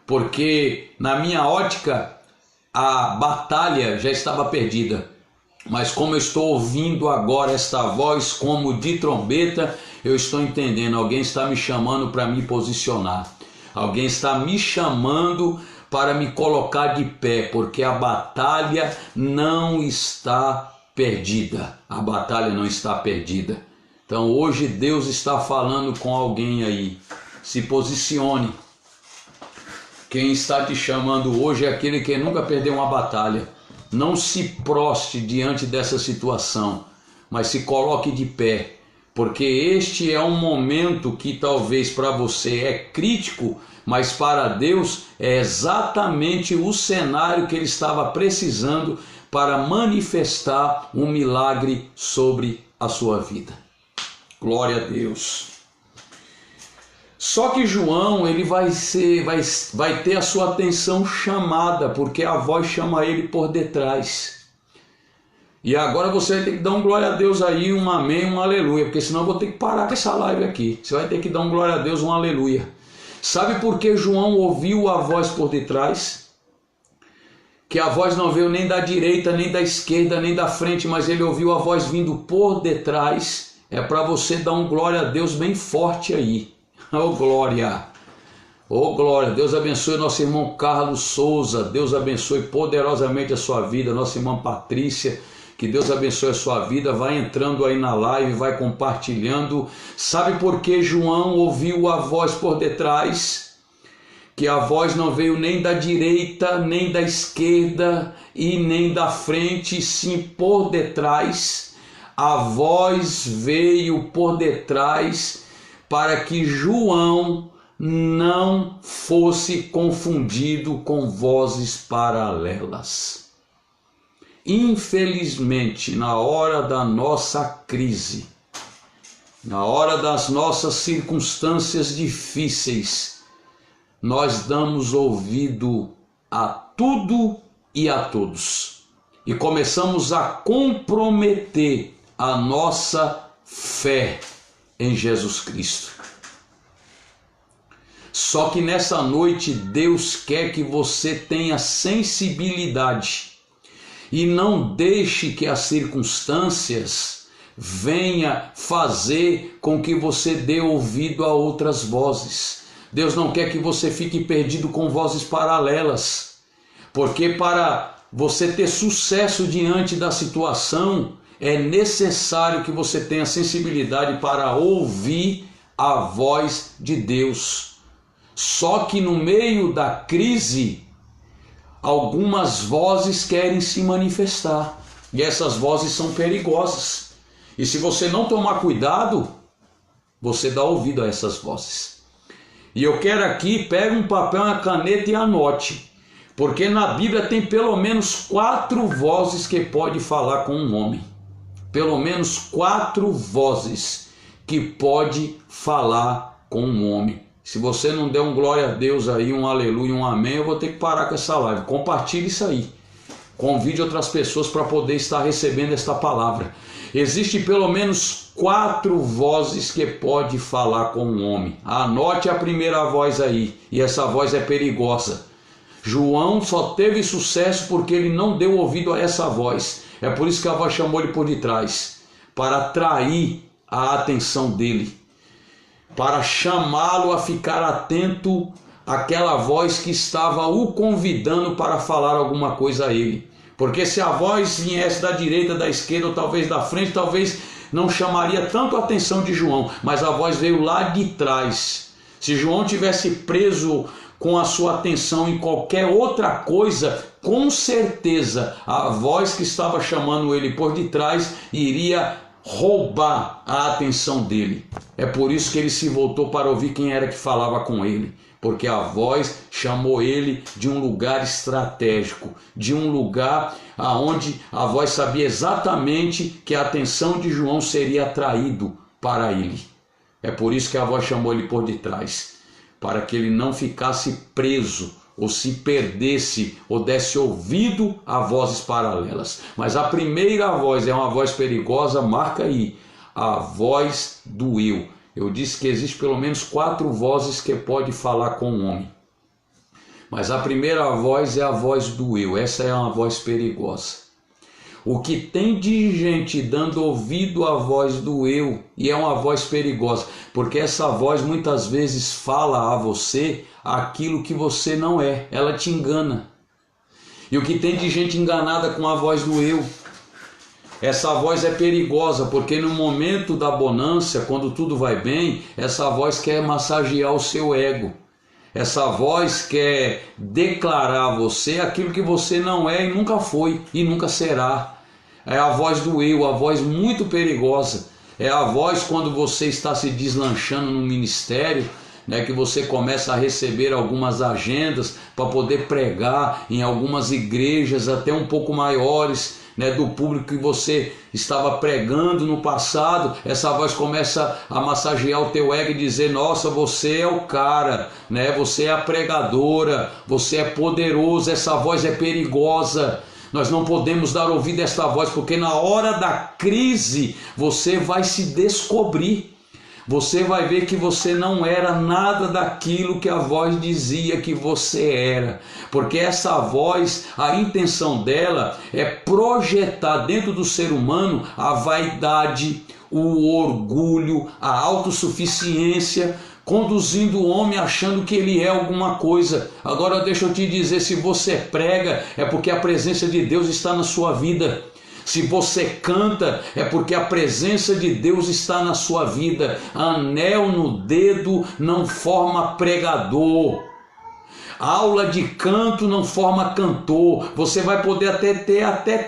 porque na minha ótica, a batalha já estava perdida, mas como eu estou ouvindo agora esta voz como de trombeta, eu estou entendendo, alguém está me chamando para me posicionar, alguém está me chamando para me colocar de pé, porque a batalha não está perdida, a batalha não está perdida. Então hoje Deus está falando com alguém aí, Se posicione. Quem está te chamando hoje é aquele que nunca perdeu uma batalha. Não se proste diante dessa situação, mas se coloque de pé, porque este é um momento que talvez para você é crítico, mas para Deus é exatamente o cenário que ele estava precisando para manifestar um milagre sobre a sua vida. Glória a Deus. Só que João, ele vai ter a sua atenção chamada, porque a voz chama ele por detrás. E agora você vai ter que dar um glória a Deus aí, um amém, um aleluia, porque senão eu vou ter que parar com essa live aqui. Você vai ter que dar um glória a Deus, um aleluia. Sabe por que João ouviu a voz por detrás? Que a voz não veio nem da direita, nem da esquerda, nem da frente, mas ele ouviu a voz vindo por detrás. É para você dar um glória a Deus bem forte aí. Oh glória! Oh glória! Deus abençoe nosso irmão Carlos Souza. Deus abençoe poderosamente a sua vida. Nossa irmã Patrícia. Que Deus abençoe a sua vida. Vai entrando aí na live, vai compartilhando. Sabe por que João ouviu a voz por detrás? Que a voz não veio nem da direita, nem da esquerda e nem da frente, sim por detrás. A voz veio por detrás para que João não fosse confundido com vozes paralelas. Infelizmente, na hora da nossa crise, na hora das nossas circunstâncias difíceis, nós damos ouvido a tudo e a todos e começamos a comprometer a nossa fé em Jesus Cristo. Só que nessa noite Deus quer que você tenha sensibilidade e não deixe que as circunstâncias venha fazer com que você dê ouvido a outras vozes. Deus não quer que você fique perdido com vozes paralelas, porque para você ter sucesso diante da situação, é necessário que você tenha sensibilidade para ouvir a voz de Deus. Só que no meio da crise, algumas vozes querem se manifestar. E essas vozes são perigosas. E se você não tomar cuidado, você dá ouvido a essas vozes. E eu quero aqui, pega um papel, uma caneta e anote. Porque na Bíblia tem pelo menos 4 vozes que pode falar com um homem. Pelo menos 4 vozes que pode falar com um homem. Se você não der um glória a Deus aí, um aleluia, um amém, eu vou ter que parar com essa live. Compartilhe isso aí. Convide outras pessoas para poder estar recebendo esta palavra. Existe pelo menos 4 vozes que pode falar com um homem. Anote a primeira voz aí. E essa voz é perigosa. João só teve sucesso porque ele não deu ouvido a essa voz. É por isso que a voz chamou ele por detrás. Para atrair a atenção dele. Para chamá-lo a ficar atento àquela voz que estava o convidando para falar alguma coisa a ele. Porque se a voz viesse da direita, da esquerda ou talvez da frente, talvez não chamaria tanto a atenção de João, mas a voz veio lá de trás. Se João tivesse preso com a sua atenção em qualquer outra coisa, com certeza a voz que estava chamando ele por detrás iria roubar a atenção dele. É por isso que ele se voltou para ouvir quem era que falava com ele, porque a voz chamou ele de um lugar estratégico, de um lugar aonde a voz sabia exatamente que a atenção de João seria atraído para ele. É por isso que a voz chamou ele por detrás, para que ele não ficasse preso ou se perdesse ou desse ouvido a vozes paralelas. Mas a primeira voz é uma voz perigosa, marca aí, a voz do eu. Eu disse que existe pelo menos 4 vozes que pode falar com o homem. Mas a primeira voz é a voz do eu, essa é uma voz perigosa. O que tem de gente dando ouvido à voz do eu, e é uma voz perigosa, porque essa voz muitas vezes fala a você aquilo que você não é, ela te engana. E o que tem de gente enganada com a voz do eu, Essa voz é perigosa, porque no momento da bonança, quando tudo vai bem, essa voz quer massagear o seu ego. Essa voz quer declarar a você aquilo que você não é e nunca foi e nunca será. É a voz do eu, a voz muito perigosa. É a voz quando você está se deslanchando no ministério, né, que você começa a receber algumas agendas para poder pregar em algumas igrejas até um pouco maiores, né, do público que você estava pregando no passado. Essa voz começa a massagear o teu ego e dizer: nossa, você é o cara, né? Você é a pregadora, você é poderoso. Essa voz é perigosa. Nós não podemos dar ouvido a esta voz, porque na hora da crise você vai se descobrir. Você vai ver que você não era nada daquilo que a voz dizia que você era. Porque essa voz, a intenção dela é projetar dentro do ser humano a vaidade, o orgulho, a autossuficiência, conduzindo o homem achando que ele é alguma coisa. Agora deixa eu te dizer, se você prega, é porque a presença de Deus está na sua vida. Se você canta, é porque a presença de Deus está na sua vida. Anel no dedo não forma pregador. Aula de canto não forma cantor. Você vai poder até ter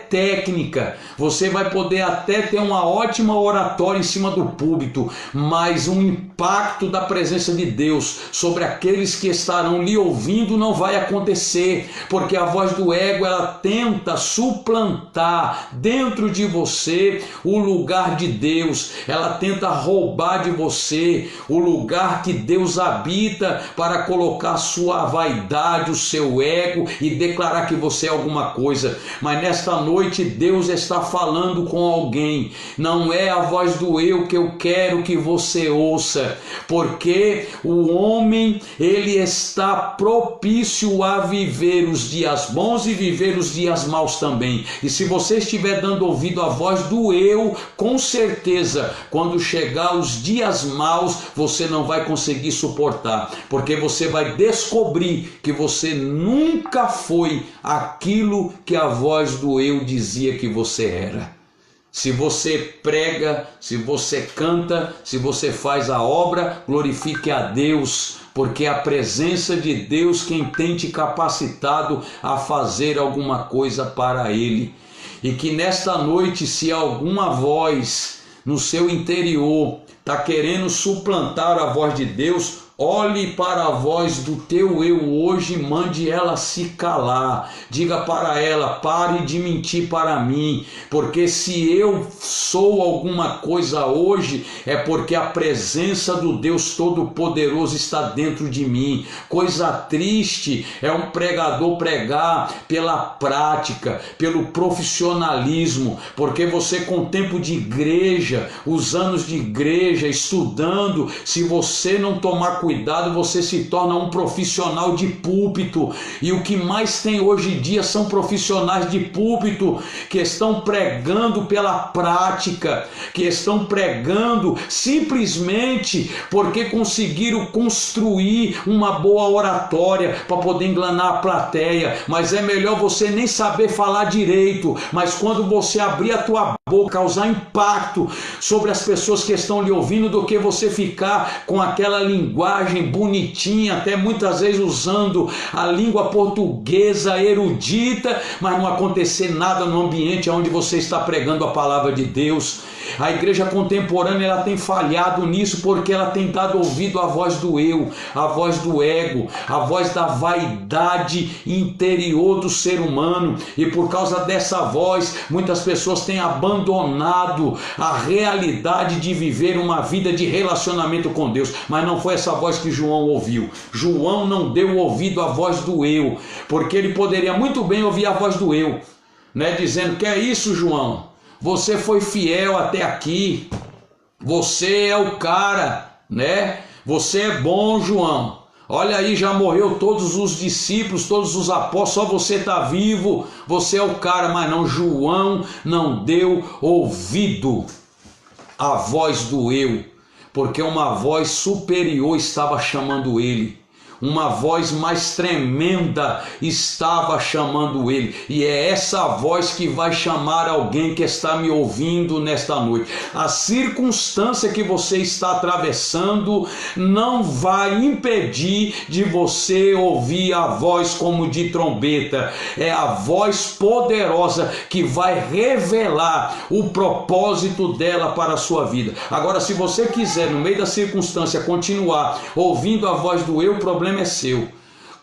técnica, você vai poder até ter uma ótima oratória em cima do púlpito, mas um impacto da presença de Deus sobre aqueles que estarão lhe ouvindo não vai acontecer, porque a voz do ego, ela tenta suplantar dentro de você o lugar de Deus, ela tenta roubar de você o lugar que Deus habita para colocar sua vaidade, o seu ego e declarar que você é alguma coisa. Mas nesta noite Deus está falando com alguém. Não é a voz do eu que eu quero que você ouça, porque o homem, ele está propício a viver os dias bons e viver os dias maus também. E se você estiver dando ouvido à voz do eu, com certeza, quando chegar os dias maus, você não vai conseguir suportar, porque você vai descobrir que você nunca foi aquilo que a voz do eu dizia que você era. Se você prega, se você canta, se você faz a obra, glorifique a Deus, porque é a presença de Deus quem tem te capacitado a fazer alguma coisa para Ele. E que nesta noite, se alguma voz no seu interior está querendo suplantar a voz de Deus, olhe para a voz do teu eu hoje e mande ela se calar. Diga para ela: pare de mentir para mim, porque se eu sou alguma coisa hoje, é porque a presença do Deus Todo-Poderoso está dentro de mim. Coisa triste é um pregador pregar pela prática, pelo profissionalismo, porque você, com tempo de igreja, os anos de igreja, estudando, se você não tomar cuidado, você se torna um profissional de púlpito. E o que mais tem hoje em dia são profissionais de púlpito que estão pregando pela prática, que estão pregando simplesmente porque conseguiram construir uma boa oratória para poder enganar a plateia. Mas é melhor você nem saber falar direito, mas quando você abrir a tua boca, causar impacto sobre as pessoas que estão lhe ouvindo, do que você ficar com aquela linguagem bonitinha, até muitas vezes usando a língua portuguesa erudita, mas não acontecer nada no ambiente onde você está pregando a palavra de Deus. A igreja contemporânea, ela tem falhado nisso, porque ela tem dado ouvido à voz do eu, à voz do ego, à voz da vaidade interior do ser humano, e por causa dessa voz, muitas pessoas têm abandonado a realidade de viver uma vida de relacionamento com Deus. Mas não foi essa voz que João ouviu. João não deu ouvido à voz do eu, porque ele poderia muito bem ouvir a voz do eu, né, dizendo: que é isso, João? Você foi fiel até aqui, você é o cara, né? Você é bom, João. Olha aí, já morreu todos os discípulos, todos os apóstolos, só você está vivo, você é o cara. Mas não, João não deu ouvido à voz do eu, porque uma voz superior estava chamando ele. uma voz mais tremenda estava chamando ele, e é essa voz que vai chamar alguém que está me ouvindo nesta noite. A circunstância que você está atravessando não vai impedir de você ouvir a voz como de trombeta. É a voz poderosa que vai revelar o propósito dela para a sua vida. Agora, se você quiser, no meio da circunstância, continuar ouvindo a voz do eu, o problema é seu.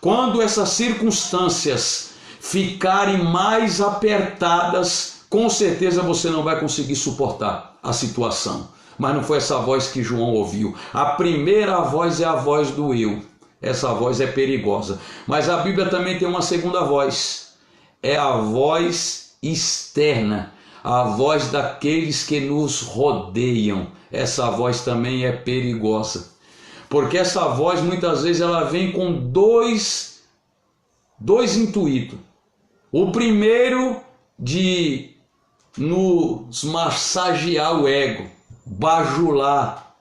Quando essas circunstâncias ficarem mais apertadas, com certeza você não vai conseguir suportar a situação. Mas não foi essa voz que João ouviu. A primeira voz é a voz do eu. Essa voz é perigosa. Mas a Bíblia também tem uma segunda voz. É a voz externa, a voz daqueles que nos rodeiam. Essa voz também é perigosa, porque essa voz muitas vezes ela vem com dois intuitos. O primeiro, de nos massagear o ego, bajular.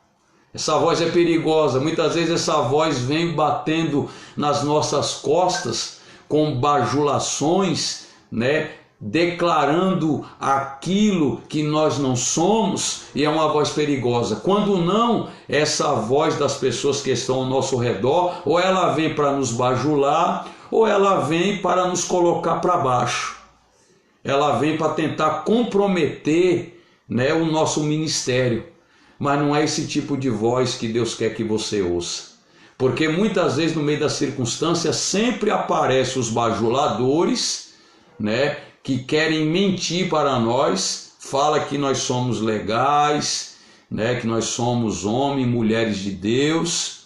Essa voz é perigosa. Muitas vezes essa voz vem batendo nas nossas costas com bajulações, né? Declarando aquilo que nós não somos, e é uma voz perigosa. Quando não, essa voz das pessoas que estão ao nosso redor, ou ela vem para nos bajular, ou ela vem para nos colocar para baixo. Ela vem para tentar comprometer, né, o nosso ministério. Mas não é esse tipo de voz que Deus quer que você ouça. Porque muitas vezes no meio das circunstâncias sempre aparecem os bajuladores, né, que querem mentir para nós, fala que nós somos legais, né, que nós somos homens e mulheres de Deus,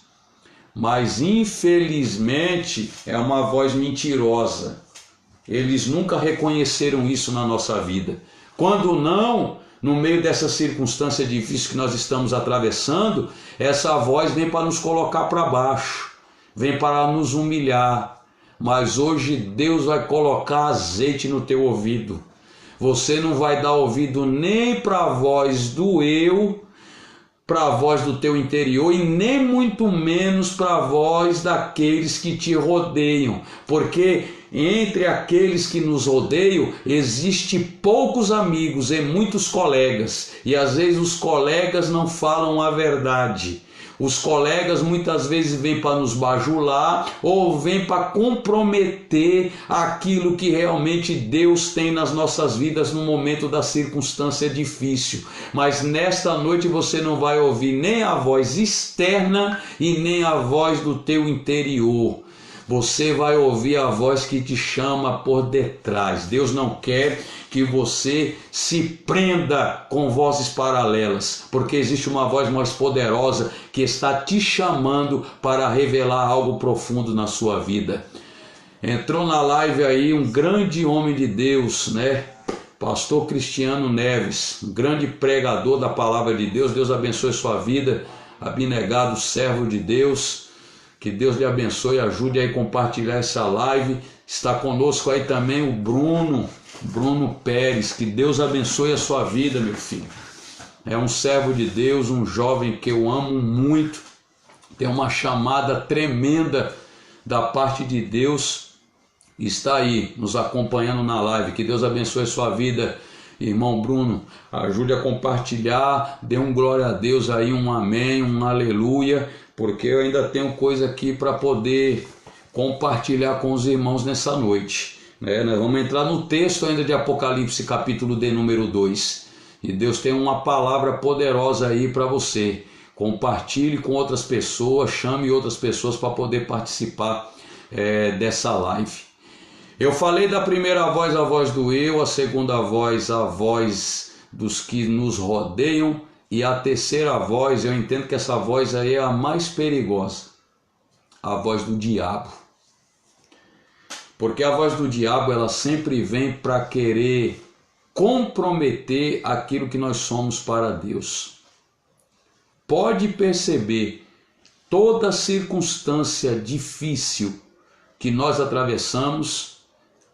mas infelizmente é uma voz mentirosa. Eles nunca reconheceram isso na nossa vida. Quando não, no meio dessa circunstância difícil que nós estamos atravessando, essa voz vem para nos colocar para baixo, vem para nos humilhar. Mas hoje Deus vai colocar azeite no teu ouvido. Você não vai dar ouvido nem para a voz do eu, para a voz do teu interior, e nem muito menos para a voz daqueles que te rodeiam. Porque entre aqueles que nos rodeiam, existe poucos amigos e muitos colegas. E às vezes os colegas não falam a verdade. Os colegas muitas vezes vêm para nos bajular ou vêm para comprometer aquilo que realmente Deus tem nas nossas vidas no momento da circunstância difícil. Mas nesta noite você não vai ouvir nem a voz externa e nem a voz do teu interior. Você vai ouvir a voz que te chama por detrás. Deus não quer que você se prenda com vozes paralelas, porque existe uma voz mais poderosa que está te chamando para revelar algo profundo na sua vida. Entrou na live aí um grande homem de Deus, né? Pastor Cristiano Neves, um grande pregador da palavra de Deus. Deus abençoe sua vida, abnegado servo de Deus. Que Deus lhe abençoe e ajude aí a compartilhar essa live. Está conosco aí também o Bruno Pérez. Que Deus abençoe a sua vida, meu filho. É um servo de Deus, um jovem que eu amo muito. Tem uma chamada tremenda da parte de Deus. Está aí nos acompanhando na live. Que Deus abençoe a sua vida, irmão Bruno. Ajude a compartilhar. Dê um glória a Deus aí, um amém, um aleluia. Porque eu ainda tenho coisa aqui para poder compartilhar com os irmãos nessa noite. Nós vamos entrar no texto ainda de Apocalipse, capítulo de número 2. E Deus tem uma palavra poderosa aí para você. Compartilhe com outras pessoas, chame outras pessoas para poder participar dessa live. Eu falei da primeira voz, a voz do eu, a segunda voz, a voz dos que nos rodeiam, e a terceira voz, eu entendo que essa voz aí é a mais perigosa, a voz do diabo. Porque a voz do diabo, ela sempre vem para querer comprometer aquilo que nós somos para Deus. Pode perceber, toda circunstância difícil que nós atravessamos,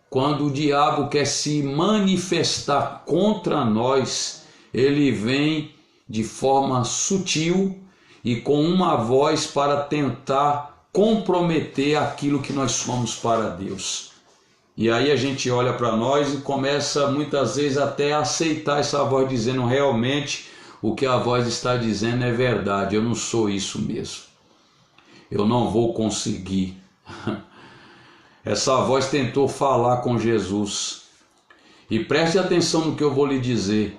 quando o diabo quer se manifestar contra nós, ele vem de forma sutil e com uma voz para tentar comprometer aquilo que nós somos para Deus. E aí a gente olha para nós e começa muitas vezes até a aceitar essa voz dizendo realmente o que a voz está dizendo é verdade, eu não sou isso mesmo. Eu não vou conseguir. Essa voz tentou falar com Jesus. E preste atenção no que eu vou lhe dizer.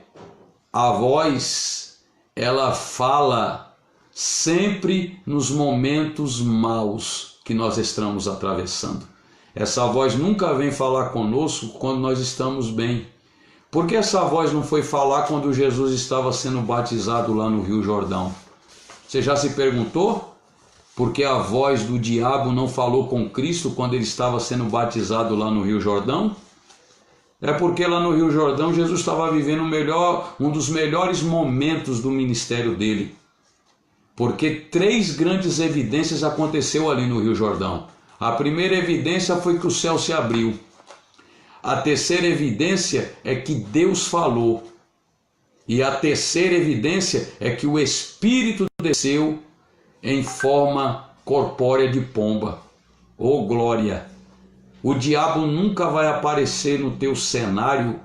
A voz, ela fala sempre nos momentos maus que nós estamos atravessando. Essa voz nunca vem falar conosco quando nós estamos bem. Por que essa voz não foi falar quando Jesus estava sendo batizado lá no Rio Jordão? Você já se perguntou? Por que a voz do diabo não falou com Cristo quando ele estava sendo batizado lá no Rio Jordão? É porque lá no Rio Jordão Jesus estava vivendo um dos melhores momentos do ministério dele. Porque 3 grandes evidências aconteceu ali no Rio Jordão. A primeira evidência foi que o céu se abriu. A terceira evidência é que Deus falou. E a terceira evidência é que o Espírito desceu em forma corpórea de pomba. Oh glória! O diabo nunca vai aparecer no teu cenário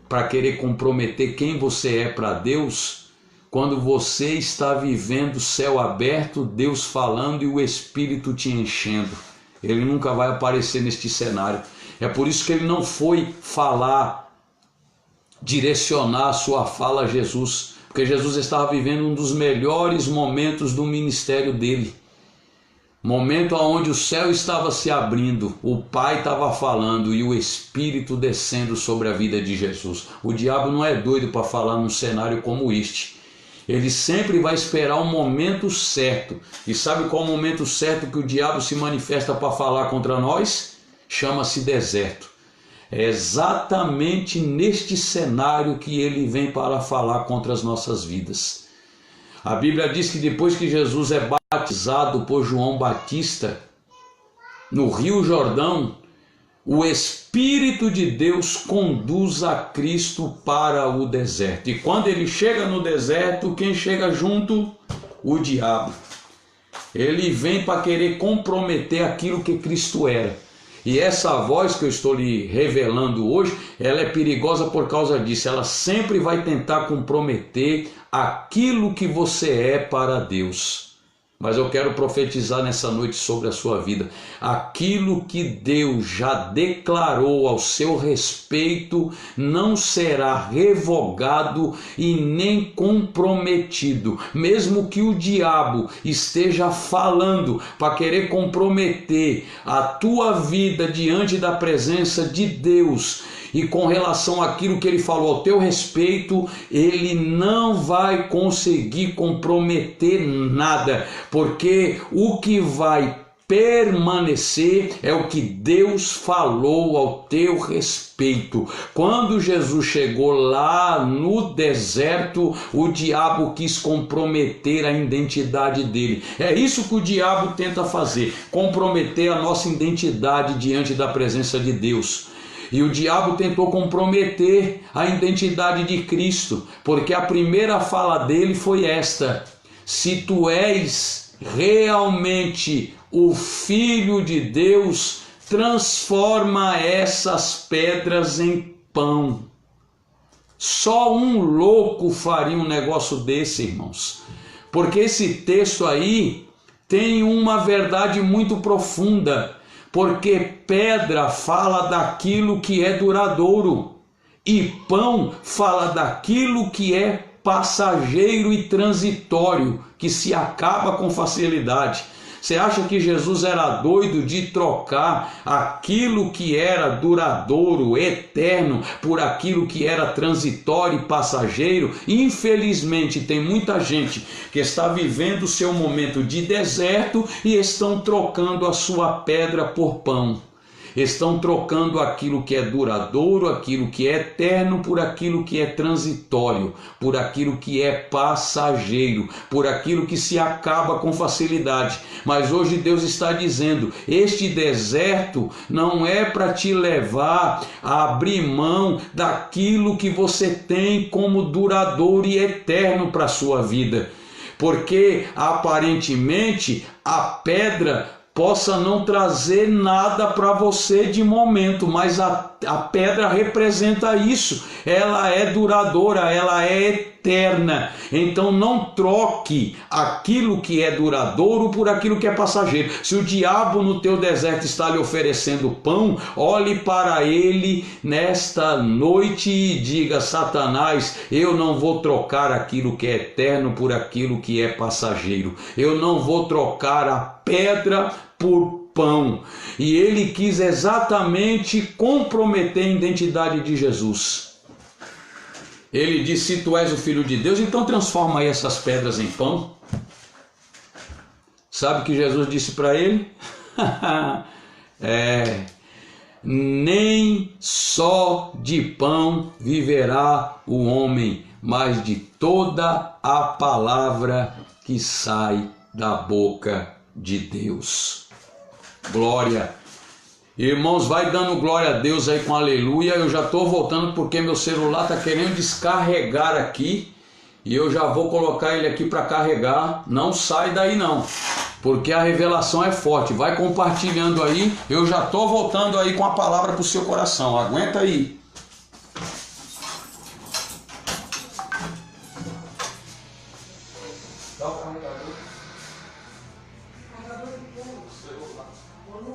para querer comprometer quem você é para Deus, quando você está vivendo céu aberto, Deus falando e o Espírito te enchendo. Ele nunca vai aparecer neste cenário. É por isso que ele não foi falar, direcionar a sua fala a Jesus, porque Jesus estava vivendo um dos melhores momentos do ministério dele. Momento onde o céu estava se abrindo, o Pai estava falando e o Espírito descendo sobre a vida de Jesus. O diabo não é doido para falar num cenário como este. Ele sempre vai esperar o momento certo. E sabe qual é o momento certo que o diabo se manifesta para falar contra nós? Chama-se deserto. É exatamente neste cenário que ele vem para falar contra as nossas vidas. A Bíblia diz que depois que Jesus é batizado por João Batista no Rio Jordão, o Espírito de Deus conduz a Cristo para o deserto. E quando ele chega no deserto, quem chega junto? O diabo. Ele vem para querer comprometer aquilo que Cristo era. E essa voz que eu estou lhe revelando hoje, ela é perigosa por causa disso. Ela sempre vai tentar comprometer aquilo que você é para Deus. Mas eu quero profetizar nessa noite sobre a sua vida. Aquilo que Deus já declarou ao seu respeito não será revogado e nem comprometido. Mesmo que o diabo esteja falando para querer comprometer a tua vida diante da presença de Deus, e com relação àquilo que ele falou ao teu respeito, ele não vai conseguir comprometer nada, porque o que vai permanecer é o que Deus falou ao teu respeito. Quando Jesus chegou lá no deserto, o diabo quis comprometer a identidade dele. É isso que o diabo tenta fazer, comprometer a nossa identidade diante da presença de Deus. E o diabo tentou comprometer a identidade de Cristo, porque a primeira fala dele foi esta: se tu és realmente o Filho de Deus, transforma essas pedras em pão. Só um louco faria um negócio desse, irmãos, porque esse texto aí tem uma verdade muito profunda. Porque pedra fala daquilo que é duradouro e pão fala daquilo que é passageiro e transitório, que se acaba com facilidade. Você acha que Jesus era doido de trocar aquilo que era duradouro, eterno, por aquilo que era transitório e passageiro? Infelizmente, tem muita gente que está vivendo o seu momento de deserto e estão trocando a sua pedra por pão. Estão trocando aquilo que é duradouro, aquilo que é eterno, por aquilo que é transitório, por aquilo que é passageiro, por aquilo que se acaba com facilidade. Mas hoje Deus está dizendo: este deserto não é para te levar a abrir mão daquilo que você tem como duradouro e eterno para a sua vida. Porque aparentemente a pedra possa não trazer nada para você de momento, mas a pedra representa isso. Ela é duradoura, ela é eterna. Então não troque aquilo que é duradouro por aquilo que é passageiro. Se o diabo no teu deserto está lhe oferecendo pão, olhe para ele nesta noite e diga: Satanás, eu não vou trocar aquilo que é eterno por aquilo que é passageiro. Eu não vou trocar a pedra por pão. E ele quis exatamente comprometer a identidade de Jesus. Ele disse: se tu és o Filho de Deus, então transforma aí essas pedras em pão. Sabe o que Jesus disse para ele? Nem só de pão viverá o homem, mas de toda a palavra que sai da boca de Deus. Glória. Irmãos, vai dando glória a Deus aí com aleluia. Eu já estou voltando porque meu celular está querendo descarregar aqui. E eu já vou colocar ele aqui para carregar. Não sai daí não, porque a revelação é forte. Vai compartilhando aí. Eu já estou voltando aí com a palavra para o seu coração. Aguenta aí.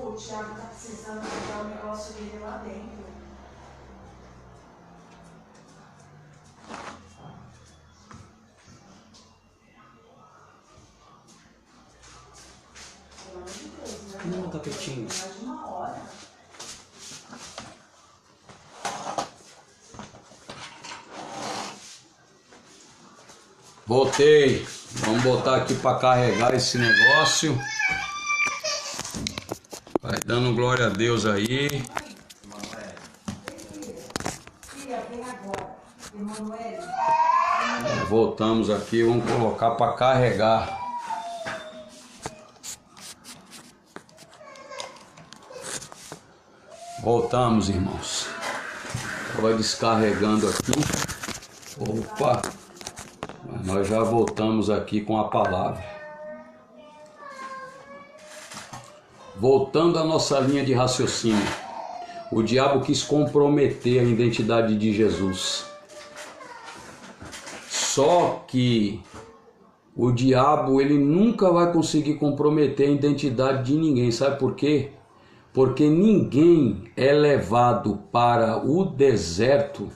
O Thiago está precisando pegar o negócio dele lá dentro. Pelo amor de Deus, né? Não, tapetinho. Mais de uma hora. Voltei. Vamos botar aqui para carregar esse negócio. Vai dando glória a Deus aí. Voltamos aqui, vamos colocar para carregar. Voltamos, irmãos. Vai descarregando aqui. Opa! Mas nós já voltamos aqui com a palavra. Voltando à nossa linha de raciocínio, o diabo quis comprometer a identidade de Jesus. Só que o diabo, ele nunca vai conseguir comprometer a identidade de ninguém. Sabe por quê? Porque ninguém é levado para o deserto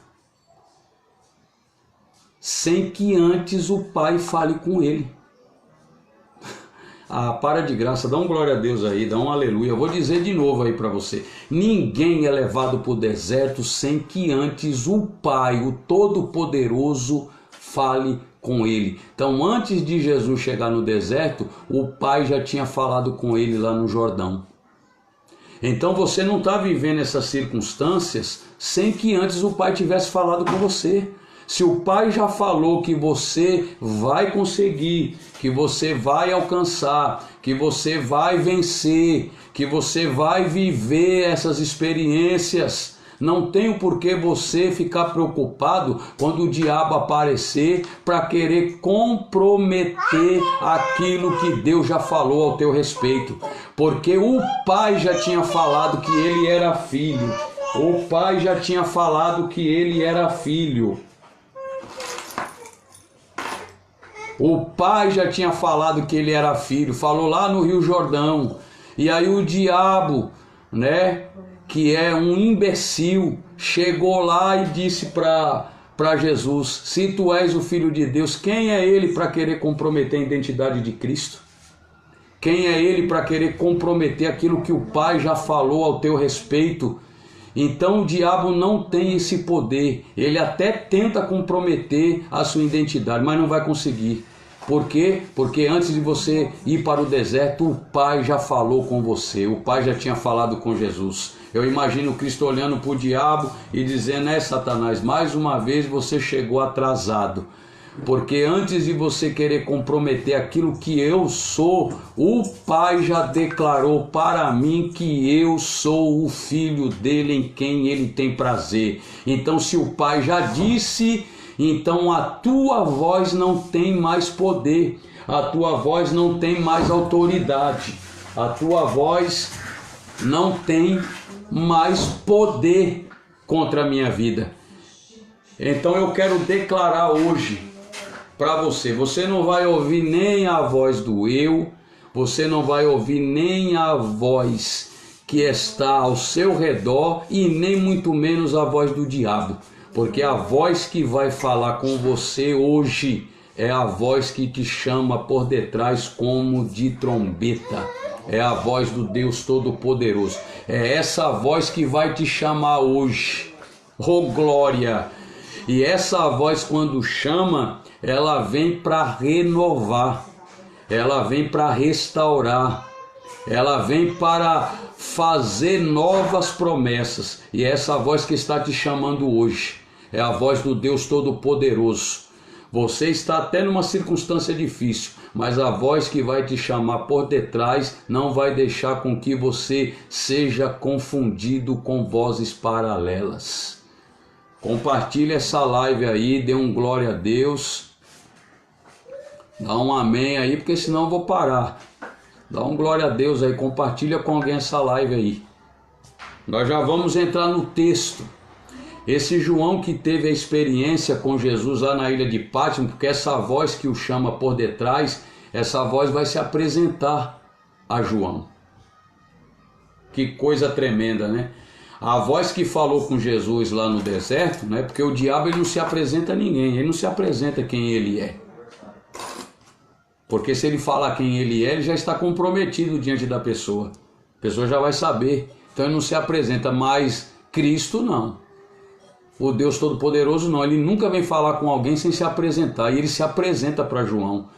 sem que antes o Pai fale com ele. Ah, para de graça, dá um glória a Deus aí, dá um aleluia. Eu vou dizer de novo aí para você. Ninguém é levado para o deserto sem que antes o Pai, o Todo-Poderoso, fale com ele. Então, antes de Jesus chegar no deserto, o Pai já tinha falado com ele lá no Jordão. Então você não está vivendo essas circunstâncias sem que antes o Pai tivesse falado com você. Se o Pai já falou que você vai conseguir, que você vai alcançar, que você vai vencer, que você vai viver essas experiências, não tem o porquê você ficar preocupado quando o diabo aparecer para querer comprometer aquilo que Deus já falou ao teu respeito. Porque o Pai já tinha falado que ele era filho. O Pai já tinha falado que ele era filho. O Pai já tinha falado que ele era filho, falou lá no Rio Jordão. E aí o diabo, né, que é um imbecil, chegou lá e disse para Jesus: se tu és o Filho de Deus, quem é ele para querer comprometer a identidade de Cristo? Quem é ele para querer comprometer aquilo que o Pai já falou ao teu respeito? Então o diabo não tem esse poder. Ele até tenta comprometer a sua identidade, mas não vai conseguir. Por quê? Porque antes de você ir para o deserto, o Pai já falou com você. O Pai já tinha falado com Jesus. Eu imagino Cristo olhando para o diabo e dizendo: Satanás, mais uma vez você chegou atrasado. Porque antes de você querer comprometer aquilo que eu sou, o Pai já declarou para mim que eu sou o Filho dele em quem ele tem prazer. Então, se o Pai já disse, então a tua voz não tem mais poder, a tua voz não tem mais autoridade. a tua voz não tem mais poder contra a minha vida. Então eu quero declarar hoje para você, você não vai ouvir nem a voz do eu, você não vai ouvir nem a voz que está ao seu redor e nem muito menos a voz do diabo, porque a voz que vai falar com você hoje é a voz que te chama por detrás como de trombeta, é a voz do Deus Todo-Poderoso, é essa voz que vai te chamar hoje, oh glória! E essa voz quando chama, ela vem para renovar, ela vem para restaurar, ela vem para fazer novas promessas. E é essa voz que está te chamando hoje, é a voz do Deus Todo-Poderoso. Você está até numa circunstância difícil, mas a voz que vai te chamar por detrás não vai deixar com que você seja confundido com vozes paralelas. Compartilhe essa live aí, dê um glória a Deus, dá um amém aí, porque senão eu vou parar. Dá um glória a Deus aí, compartilha com alguém essa live aí. Nós já vamos entrar no texto. Esse João que teve a experiência com Jesus lá na ilha de Pátimo, porque essa voz que o chama por detrás, essa voz vai se apresentar a João. Que coisa tremenda, né? A voz que falou com Jesus lá no deserto, né? Porque o diabo ele não se apresenta a ninguém, ele não se apresenta quem ele é. Porque se ele falar quem ele é, ele já está comprometido diante da pessoa. A pessoa já vai saber. Então ele não se apresenta, mas Cristo não. O Deus Todo-Poderoso não, ele nunca vem falar com alguém sem se apresentar. E ele se apresenta para João.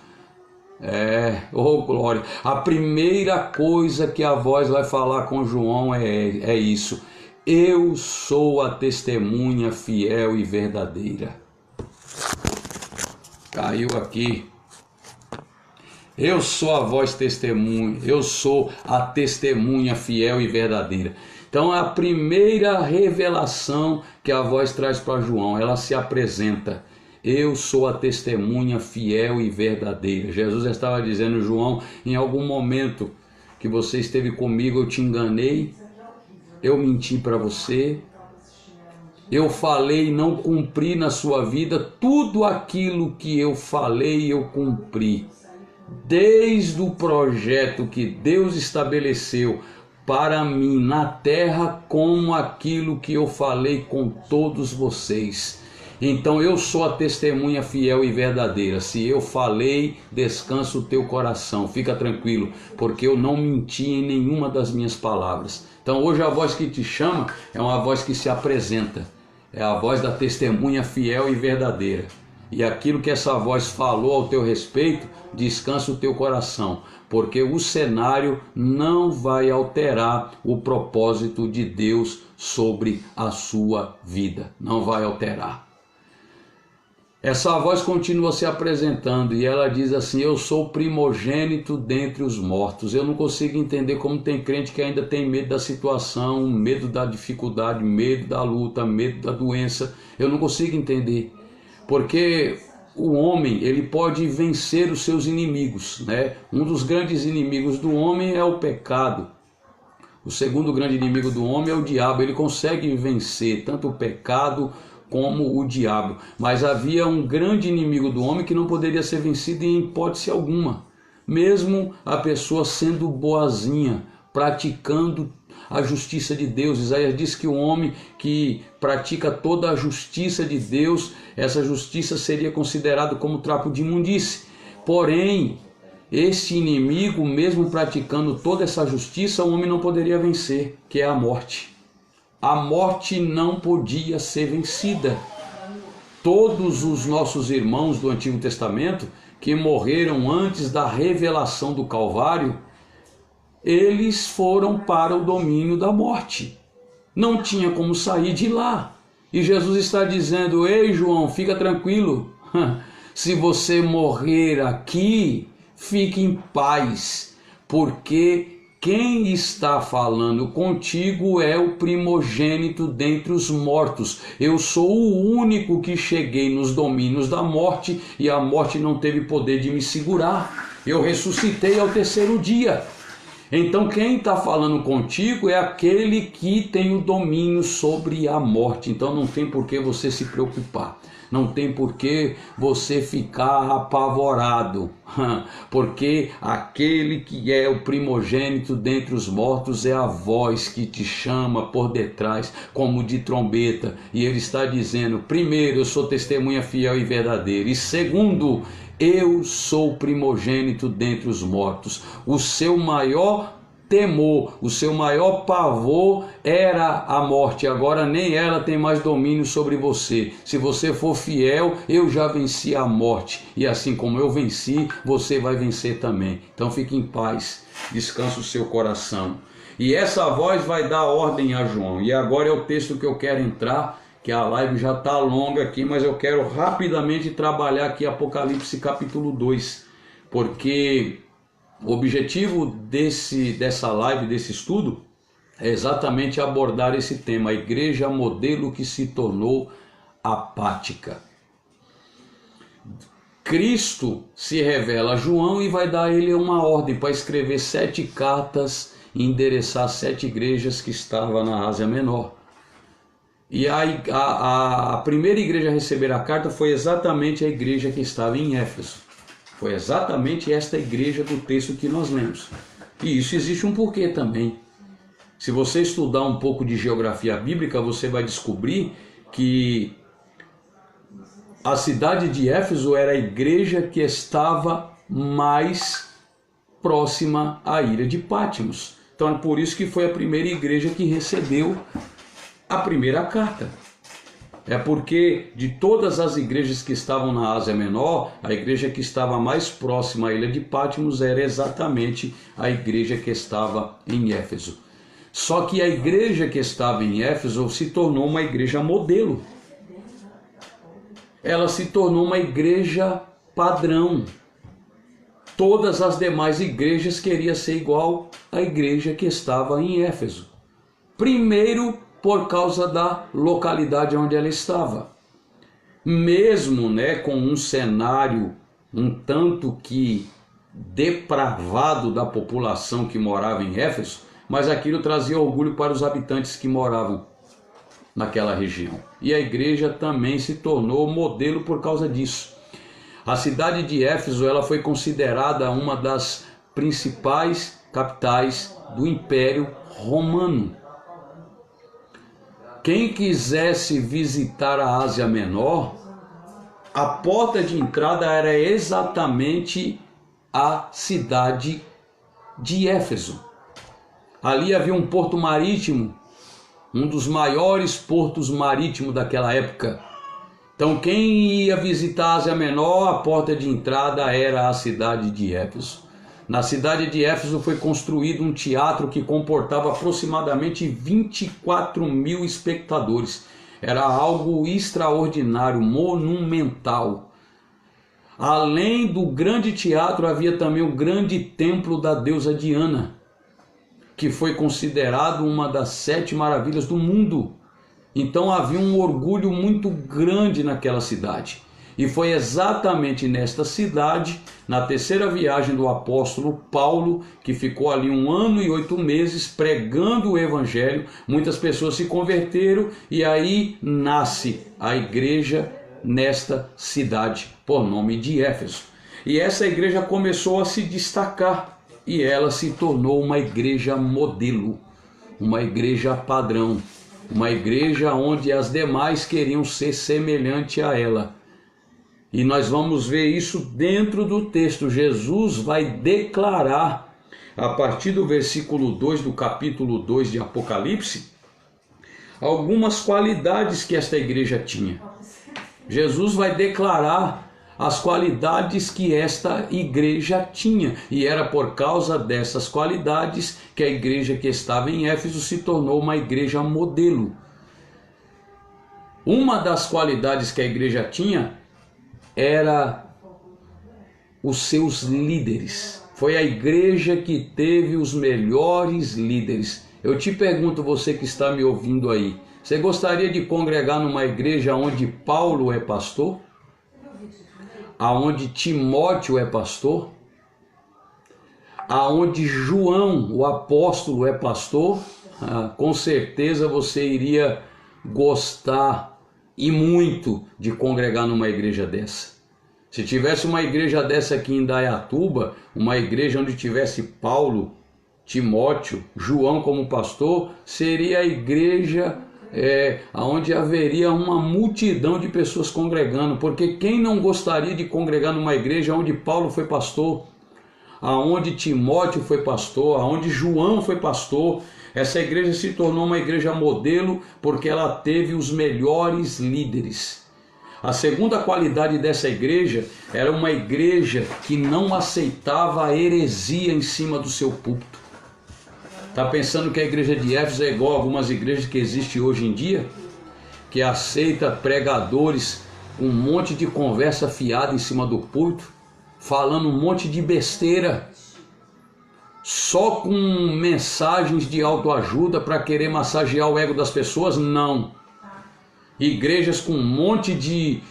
Oh glória. A primeira coisa que a voz vai falar com João é isso. Eu sou a testemunha fiel e verdadeira. Caiu aqui. Eu sou a voz testemunha, eu sou a testemunha fiel e verdadeira. Então a primeira revelação que a voz traz para João, ela se apresenta. Eu sou a testemunha fiel e verdadeira. Jesus estava dizendo, João, em algum momento que você esteve comigo, eu te enganei, eu menti para você, eu falei e não cumpri na sua vida, tudo aquilo que eu falei eu cumpri. Desde o projeto que Deus estabeleceu para mim na terra, como aquilo que eu falei com todos vocês. Então eu sou a testemunha fiel e verdadeira. Se eu falei, descansa o teu coração, fica tranquilo, porque eu não menti em nenhuma das minhas palavras. Então hoje a voz que te chama é uma voz que se apresenta, é a voz da testemunha fiel e verdadeira. E aquilo que essa voz falou ao teu respeito, descansa o teu coração, porque o cenário não vai alterar o propósito de Deus sobre a sua vida, não vai alterar. Essa voz continua se apresentando e ela diz assim, eu sou primogênito dentre os mortos. Eu não consigo entender como tem crente que ainda tem medo da situação, medo da dificuldade, medo da luta, medo da doença. Eu não consigo entender, porque o homem ele pode vencer os seus inimigos, né? Um dos grandes inimigos do homem é o pecado. O segundo grande inimigo do homem é o diabo. Ele consegue vencer tanto o pecado como o diabo, mas havia um grande inimigo do homem que não poderia ser vencido em hipótese alguma, mesmo a pessoa sendo boazinha, praticando a justiça de Deus. Isaías diz que o homem que pratica toda a justiça de Deus, essa justiça seria considerado como trapo de imundície. Porém, esse inimigo, mesmo praticando toda essa justiça, o homem não poderia vencer, que é a morte. A morte não podia ser vencida. Todos os nossos irmãos do Antigo Testamento que morreram antes da revelação do Calvário, eles foram para o domínio da morte. Não tinha como sair de lá. E Jesus está dizendo, ei João, fica tranquilo. Se você morrer aqui, fique em paz, porque quem está falando contigo é o primogênito dentre os mortos. Eu sou o único que cheguei nos domínios da morte e a morte não teve poder de me segurar. Eu ressuscitei ao terceiro dia. Então quem está falando contigo é aquele que tem o domínio sobre a morte. Então não tem por que você se preocupar. Não tem por que você ficar apavorado, porque aquele que é o primogênito dentre os mortos é a voz que te chama por detrás, como de trombeta, e ele está dizendo: primeiro, eu sou testemunha fiel e verdadeira, e segundo, eu sou primogênito dentre os mortos. O seu maior temor, o seu maior pavor era a morte. Agora nem ela tem mais domínio sobre você. Se você for fiel, eu já venci a morte. E assim como eu venci, você vai vencer também. Então fique em paz, descanse o seu coração. E essa voz vai dar ordem a João. E agora é o texto que eu quero entrar, que a live já está longa aqui, mas eu quero rapidamente trabalhar aqui Apocalipse capítulo 2, porque o objetivo dessa live, desse estudo, é exatamente abordar esse tema, a igreja modelo que se tornou apática. Cristo se revela a João e vai dar a ele uma ordem para escrever 7 cartas e endereçar 7 igrejas que estavam na Ásia Menor. E a primeira igreja a receber a carta foi exatamente a igreja que estava em Éfeso. Foi exatamente esta igreja do texto que nós lemos. E isso existe um porquê também. Se você estudar um pouco de geografia bíblica, você vai descobrir que a cidade de Éfeso era a igreja que estava mais próxima à ilha de Patmos. Então é por isso que foi a primeira igreja que recebeu a primeira carta. É porque de todas as igrejas que estavam na Ásia Menor, a igreja que estava mais próxima à ilha de Patmos era exatamente a igreja que estava em Éfeso. Só que a igreja que estava em Éfeso se tornou uma igreja modelo. Ela se tornou uma igreja padrão. Todas as demais igrejas queriam ser igual à igreja que estava em Éfeso. Primeiro, por causa da localidade onde ela estava. Mesmo com um cenário um tanto que depravado da população que morava em Éfeso, mas aquilo trazia orgulho para os habitantes que moravam naquela região. E a igreja também se tornou modelo por causa disso. A cidade de Éfeso ela foi considerada uma das principais capitais do Império Romano. Quem quisesse visitar a Ásia Menor, a porta de entrada era exatamente a cidade de Éfeso. Ali havia um porto marítimo, um dos maiores portos marítimos daquela época. Então quem ia visitar a Ásia Menor, a porta de entrada era a cidade de Éfeso. Na cidade de Éfeso foi construído um teatro que comportava aproximadamente 24.000 espectadores. Era algo extraordinário, monumental. Além do grande teatro, havia também o grande templo da deusa Diana, que foi considerado uma das 7 maravilhas do mundo. Então havia um orgulho muito grande naquela cidade. E foi exatamente nesta cidade, na terceira viagem do apóstolo Paulo, que ficou ali 1 ano e 8 meses pregando o evangelho, muitas pessoas se converteram e aí nasce a igreja nesta cidade, por nome de Éfeso. E essa igreja começou a se destacar e ela se tornou uma igreja modelo, uma igreja padrão, uma igreja onde as demais queriam ser semelhante a ela. E nós vamos ver isso dentro do texto. Jesus vai declarar, a partir do versículo 2 do capítulo 2 de Apocalipse, algumas qualidades que esta igreja tinha. Jesus vai declarar as qualidades que esta igreja tinha. E era por causa dessas qualidades que a igreja que estava em Éfeso se tornou uma igreja modelo. Uma das qualidades que a igreja tinha era os seus líderes. Foi a igreja que teve os melhores líderes. Eu te pergunto, você que está me ouvindo aí, você gostaria de congregar numa igreja onde Paulo é pastor? Aonde Timóteo é pastor? aonde João, o apóstolo, é pastor, com certeza você iria gostar e muito de congregar numa igreja dessa. Se tivesse uma igreja dessa aqui em Indaiatuba, uma igreja onde tivesse Paulo, Timóteo, João como pastor, seria a igreja onde haveria uma multidão de pessoas congregando, porque quem não gostaria de congregar numa igreja onde Paulo foi pastor, aonde Timóteo foi pastor, aonde João foi pastor? Essa igreja se tornou uma igreja modelo porque ela teve os melhores líderes. A segunda qualidade dessa igreja era uma igreja que não aceitava a heresia em cima do seu púlpito. Está pensando que a igreja de Éfeso é igual a algumas igrejas que existem hoje em dia? Que aceita pregadores com um monte de conversa fiada em cima do púlpito, falando um monte de besteira, só com mensagens de autoajuda para querer massagear o ego das pessoas? Não. Igrejas com um monte de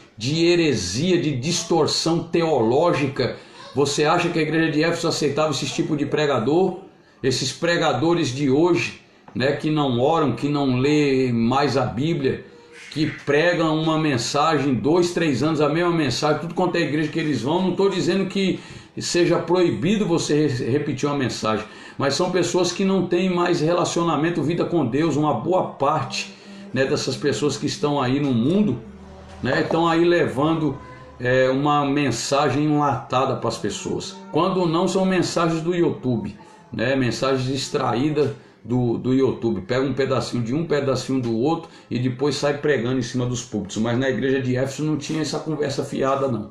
heresia, de distorção teológica. Você acha que a igreja de Éfeso aceitava esse tipo de pregador? Esses pregadores de hoje, né, que não oram, que não lê mais a Bíblia, que pregam uma mensagem, 2, 3 anos, a mesma mensagem, tudo quanto é igreja que eles vão. Não estou dizendo que seja proibido você repetir uma mensagem, mas são pessoas que não têm mais relacionamento, vida com Deus. Uma boa parte, né, dessas pessoas que estão aí no mundo, né, estão aí levando uma mensagem enlatada para as pessoas, quando não são mensagens do YouTube, né, mensagens extraídas do YouTube. Pega um pedacinho de um, pedacinho do outro e depois sai pregando em cima dos púlpitos. Mas na igreja de Éfeso não tinha essa conversa fiada, não.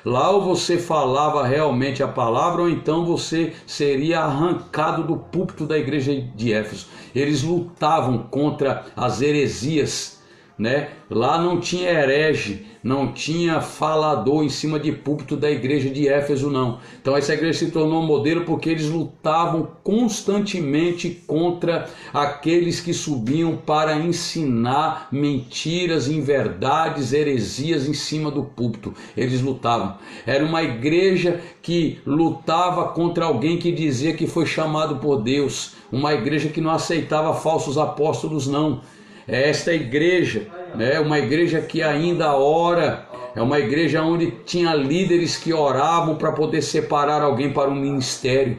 Lá ou você falava realmente a palavra, ou então você seria arrancado do púlpito da igreja de Éfeso. Eles lutavam contra as heresias, né? Lá não tinha herege, não tinha falador em cima de púlpito da igreja de Éfeso, não. Então essa igreja se tornou um modelo porque eles lutavam constantemente contra aqueles que subiam para ensinar mentiras, inverdades, heresias em cima do púlpito. Eles lutavam. Era uma igreja que lutava contra alguém que dizia que foi chamado por Deus. Uma igreja que não aceitava falsos apóstolos, não. É esta igreja, né, uma igreja que ainda ora, é uma igreja onde tinha líderes que oravam para poder separar alguém para um ministério.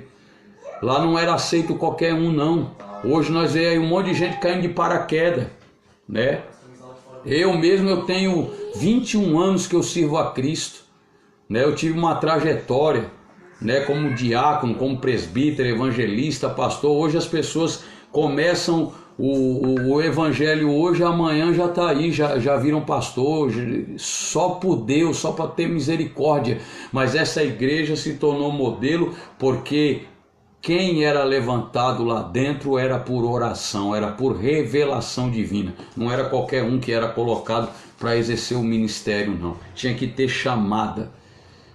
Lá não era aceito qualquer um, não. Hoje nós vemos aí um monte de gente caindo de paraquedas, né? Eu tenho 21 anos que eu sirvo a Cristo, né? Eu tive uma trajetória, né, como diácono, como presbítero, evangelista, pastor. Hoje as pessoas começam o evangelho hoje, amanhã já está aí, já viram pastor, só por Deus, só para ter misericórdia. Mas essa igreja se tornou modelo porque quem era levantado lá dentro era por oração, era por revelação divina. Não era qualquer um que era colocado para exercer o ministério, não. Tinha que ter chamada,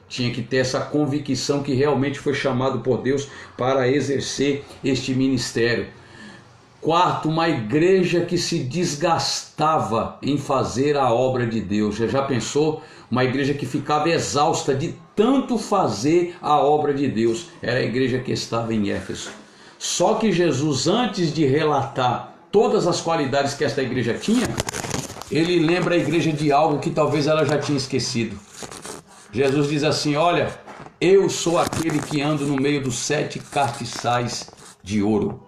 tinha que ter essa convicção que realmente foi chamado por Deus para exercer este ministério. Quarto, uma igreja que se desgastava em fazer a obra de Deus. Já pensou? Uma igreja que ficava exausta de tanto fazer a obra de Deus. Era a igreja que estava em Éfeso. Só que Jesus, antes de relatar todas as qualidades que esta igreja tinha, ele lembra a igreja de algo que talvez ela já tinha esquecido. Jesus diz assim: olha, eu sou aquele que ando no meio dos 7 castiçais de ouro.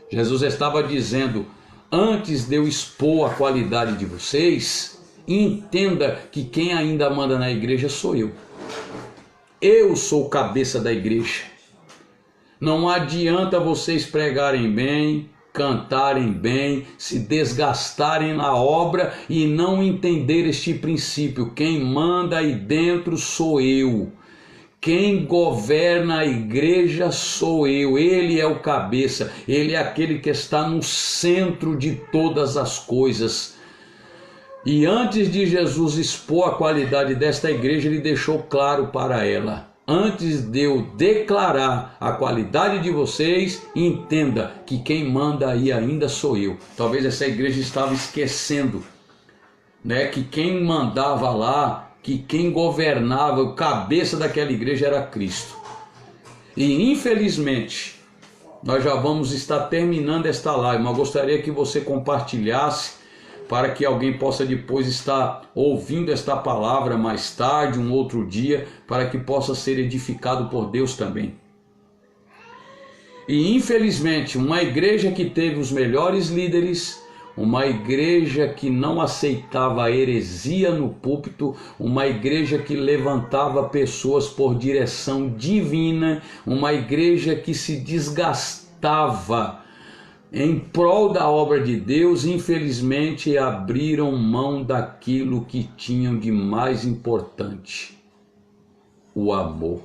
Jesus estava dizendo: antes de eu expor a qualidade de vocês, entenda que quem ainda manda na igreja sou eu. Eu sou o cabeça da igreja. Não adianta vocês pregarem bem, cantarem bem, se desgastarem na obra e não entender este princípio. Quem manda aí dentro sou eu. Quem governa a igreja sou eu. Ele é o cabeça, ele é aquele que está no centro de todas as coisas. E antes de Jesus expor a qualidade desta igreja, ele deixou claro para ela: antes de eu declarar a qualidade de vocês, entenda que quem manda aí ainda sou eu. Talvez essa igreja estava esquecendo, né, que quem mandava lá, que quem governava, o cabeça daquela igreja era Cristo. E infelizmente, nós já vamos estar terminando esta live, mas gostaria que você compartilhasse para que alguém possa depois estar ouvindo esta palavra mais tarde, um outro dia, para que possa ser edificado por Deus também. E infelizmente, uma igreja que teve os melhores líderes, uma igreja que não aceitava a heresia no púlpito, uma igreja que levantava pessoas por direção divina, uma igreja que se desgastava em prol da obra de Deus, infelizmente abriram mão daquilo que tinham de mais importante: o amor.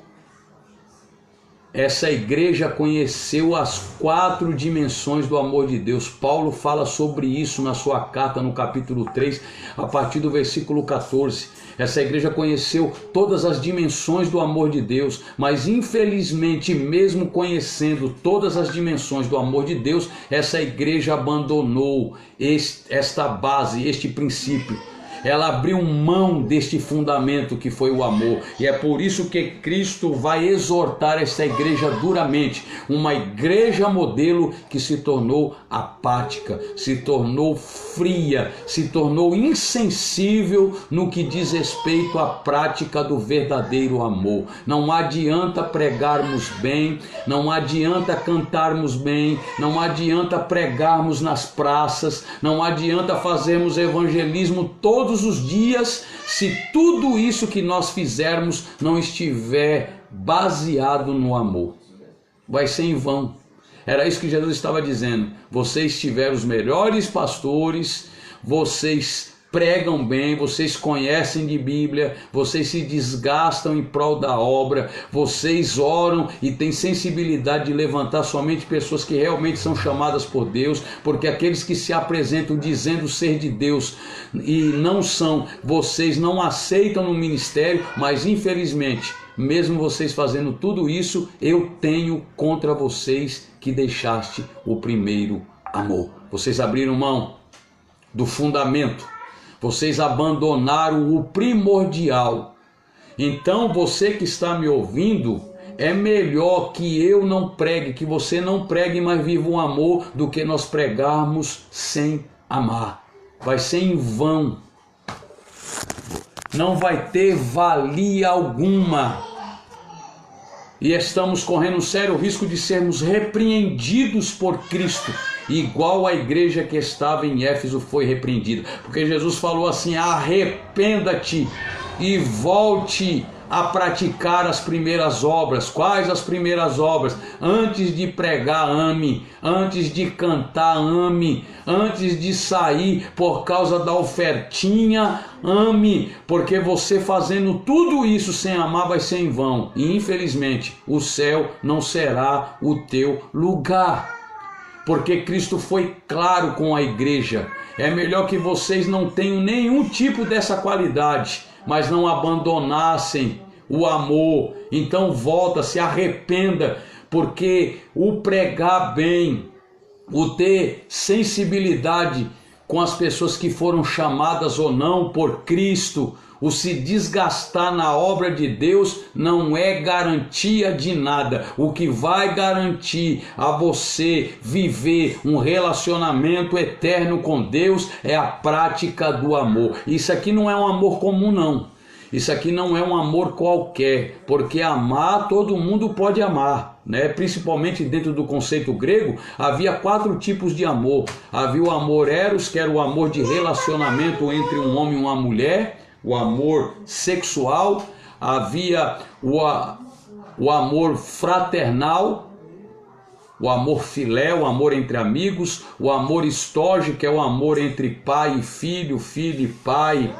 Essa igreja conheceu as 4 dimensões do amor de Deus. Paulo fala sobre isso na sua carta, no capítulo 3, a partir do versículo 14. Essa igreja conheceu todas as dimensões do amor de Deus, mas infelizmente, mesmo conhecendo todas as dimensões do amor de Deus, essa igreja abandonou esta base, este princípio. Ela abriu mão deste fundamento que foi o amor. E é por isso que Cristo vai exortar essa igreja duramente. Uma igreja modelo que se tornou apática, se tornou fria, se tornou insensível no que diz respeito à prática do verdadeiro amor. Não adianta pregarmos bem, não adianta cantarmos bem, não adianta pregarmos nas praças, não adianta fazermos evangelismo todos os dias, se tudo isso que nós fizermos não estiver baseado no amor. Vai ser em vão. Era isso que Jesus estava dizendo. Vocês tiveram os melhores pastores, vocês pregam bem, vocês conhecem de Bíblia, vocês se desgastam em prol da obra, vocês oram e têm sensibilidade de levantar somente pessoas que realmente são chamadas por Deus, porque aqueles que se apresentam dizendo ser de Deus e não são, vocês não aceitam no ministério, mas infelizmente, mesmo vocês fazendo tudo isso, eu tenho contra vocês que deixaste o primeiro amor. Vocês abriram mão do fundamento. Vocês abandonaram o primordial. Então você que está me ouvindo, é melhor que eu não pregue, que você não pregue, mas viva o amor, do que nós pregarmos sem amar. Vai ser em vão. Não vai ter valia alguma. E estamos correndo um sério risco de sermos repreendidos por Cristo, igual a igreja que estava em Éfeso foi repreendida. Porque Jesus falou assim: arrependa-te e volte a praticar as primeiras obras. Quais as primeiras obras? Antes de pregar, ame. Antes de cantar, ame. Antes de sair por causa da ofertinha, ame. Porque você fazendo tudo isso sem amar vai ser em vão. E infelizmente o céu não será o teu lugar. Porque Cristo foi claro com a igreja. É melhor que vocês não tenham nenhum tipo dessa qualidade, mas não abandonassem o amor. Então volta, se arrependa, porque o pregar bem, o ter sensibilidade com as pessoas que foram chamadas ou não por Cristo, o se desgastar na obra de Deus não é garantia de nada. O que vai garantir a você viver um relacionamento eterno com Deus é a prática do amor. Isso aqui não é um amor comum, não. Isso aqui não é um amor qualquer, porque amar todo mundo pode amar, né? Principalmente dentro do conceito grego, havia 4 tipos de amor. Havia o amor eros, que era o amor de relacionamento entre um homem e uma mulher, o amor sexual, havia o amor fraternal, o amor filé, o amor entre amigos, o amor estorge, que é o amor entre pai e filho, filho e pai,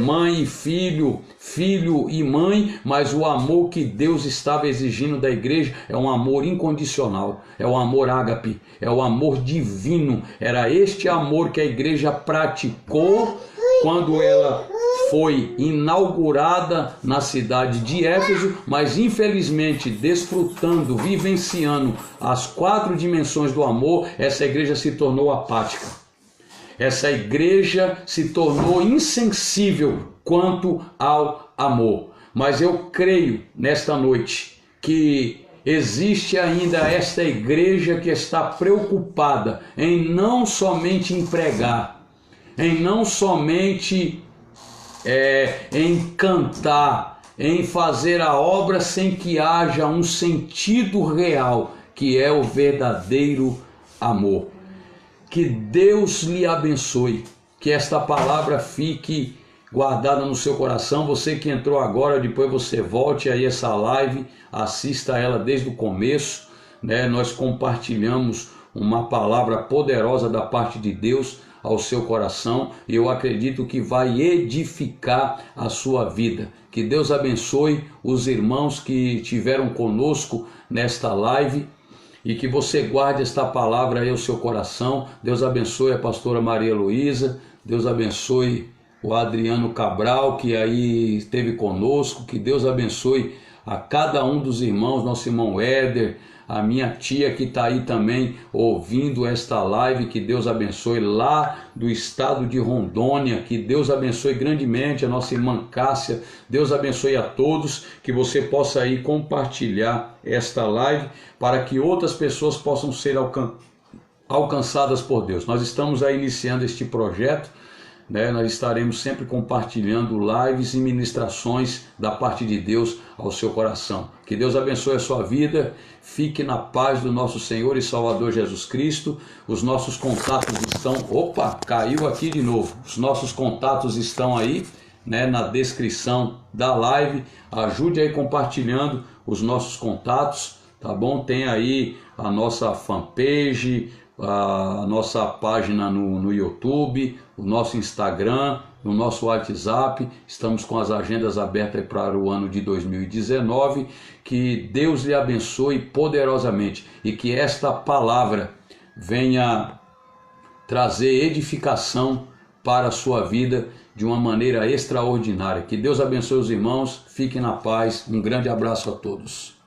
mãe e filho, filho e mãe, mas o amor que Deus estava exigindo da igreja é um amor incondicional, é o amor ágape, é o amor divino. Era este amor que a igreja praticou quando ela foi inaugurada na cidade de Éfeso, mas infelizmente desfrutando, vivenciando as 4 dimensões do amor, essa igreja se tornou apática. Essa igreja se tornou insensível quanto ao amor. Mas eu creio nesta noite que existe ainda esta igreja que está preocupada em não somente empregar, em não somente em cantar, em fazer a obra sem que haja um sentido real, que é o verdadeiro amor. Que Deus lhe abençoe, que esta palavra fique guardada no seu coração. Você que entrou agora, depois você volte aí essa live, assista ela desde o começo, né? Nós compartilhamos uma palavra poderosa da parte de Deus ao seu coração, e eu acredito que vai edificar a sua vida. Que Deus abençoe os irmãos que estiveram conosco nesta live, e que você guarde esta palavra aí ao seu coração. Deus abençoe a pastora Maria Luísa, Deus abençoe o Adriano Cabral, que aí esteve conosco. Que Deus abençoe a cada um dos irmãos, nosso irmão Éder, a minha tia que está aí também ouvindo esta live. Que Deus abençoe lá do estado de Rondônia. Que Deus abençoe grandemente a nossa irmã Cássia. Deus abençoe a todos. Que você possa aí compartilhar esta live para que outras pessoas possam ser alcançadas por Deus. Nós estamos aí iniciando este projeto, né? Nós estaremos sempre compartilhando lives e ministrações da parte de Deus ao seu coração. Que Deus abençoe a sua vida. Fique na paz do nosso Senhor e Salvador Jesus Cristo. Os nossos contatos estão... Opa, caiu aqui de novo. Os nossos contatos estão aí, né, na descrição da live. Ajude aí compartilhando os nossos contatos, tá bom? Tem aí a nossa fanpage, a nossa página no YouTube, o nosso Instagram, no nosso WhatsApp. Estamos com as agendas abertas para o ano de 2019. Que Deus lhe abençoe poderosamente e que esta palavra venha trazer edificação para a sua vida de uma maneira extraordinária. Que Deus abençoe os irmãos, fiquem na paz. Um grande abraço a todos.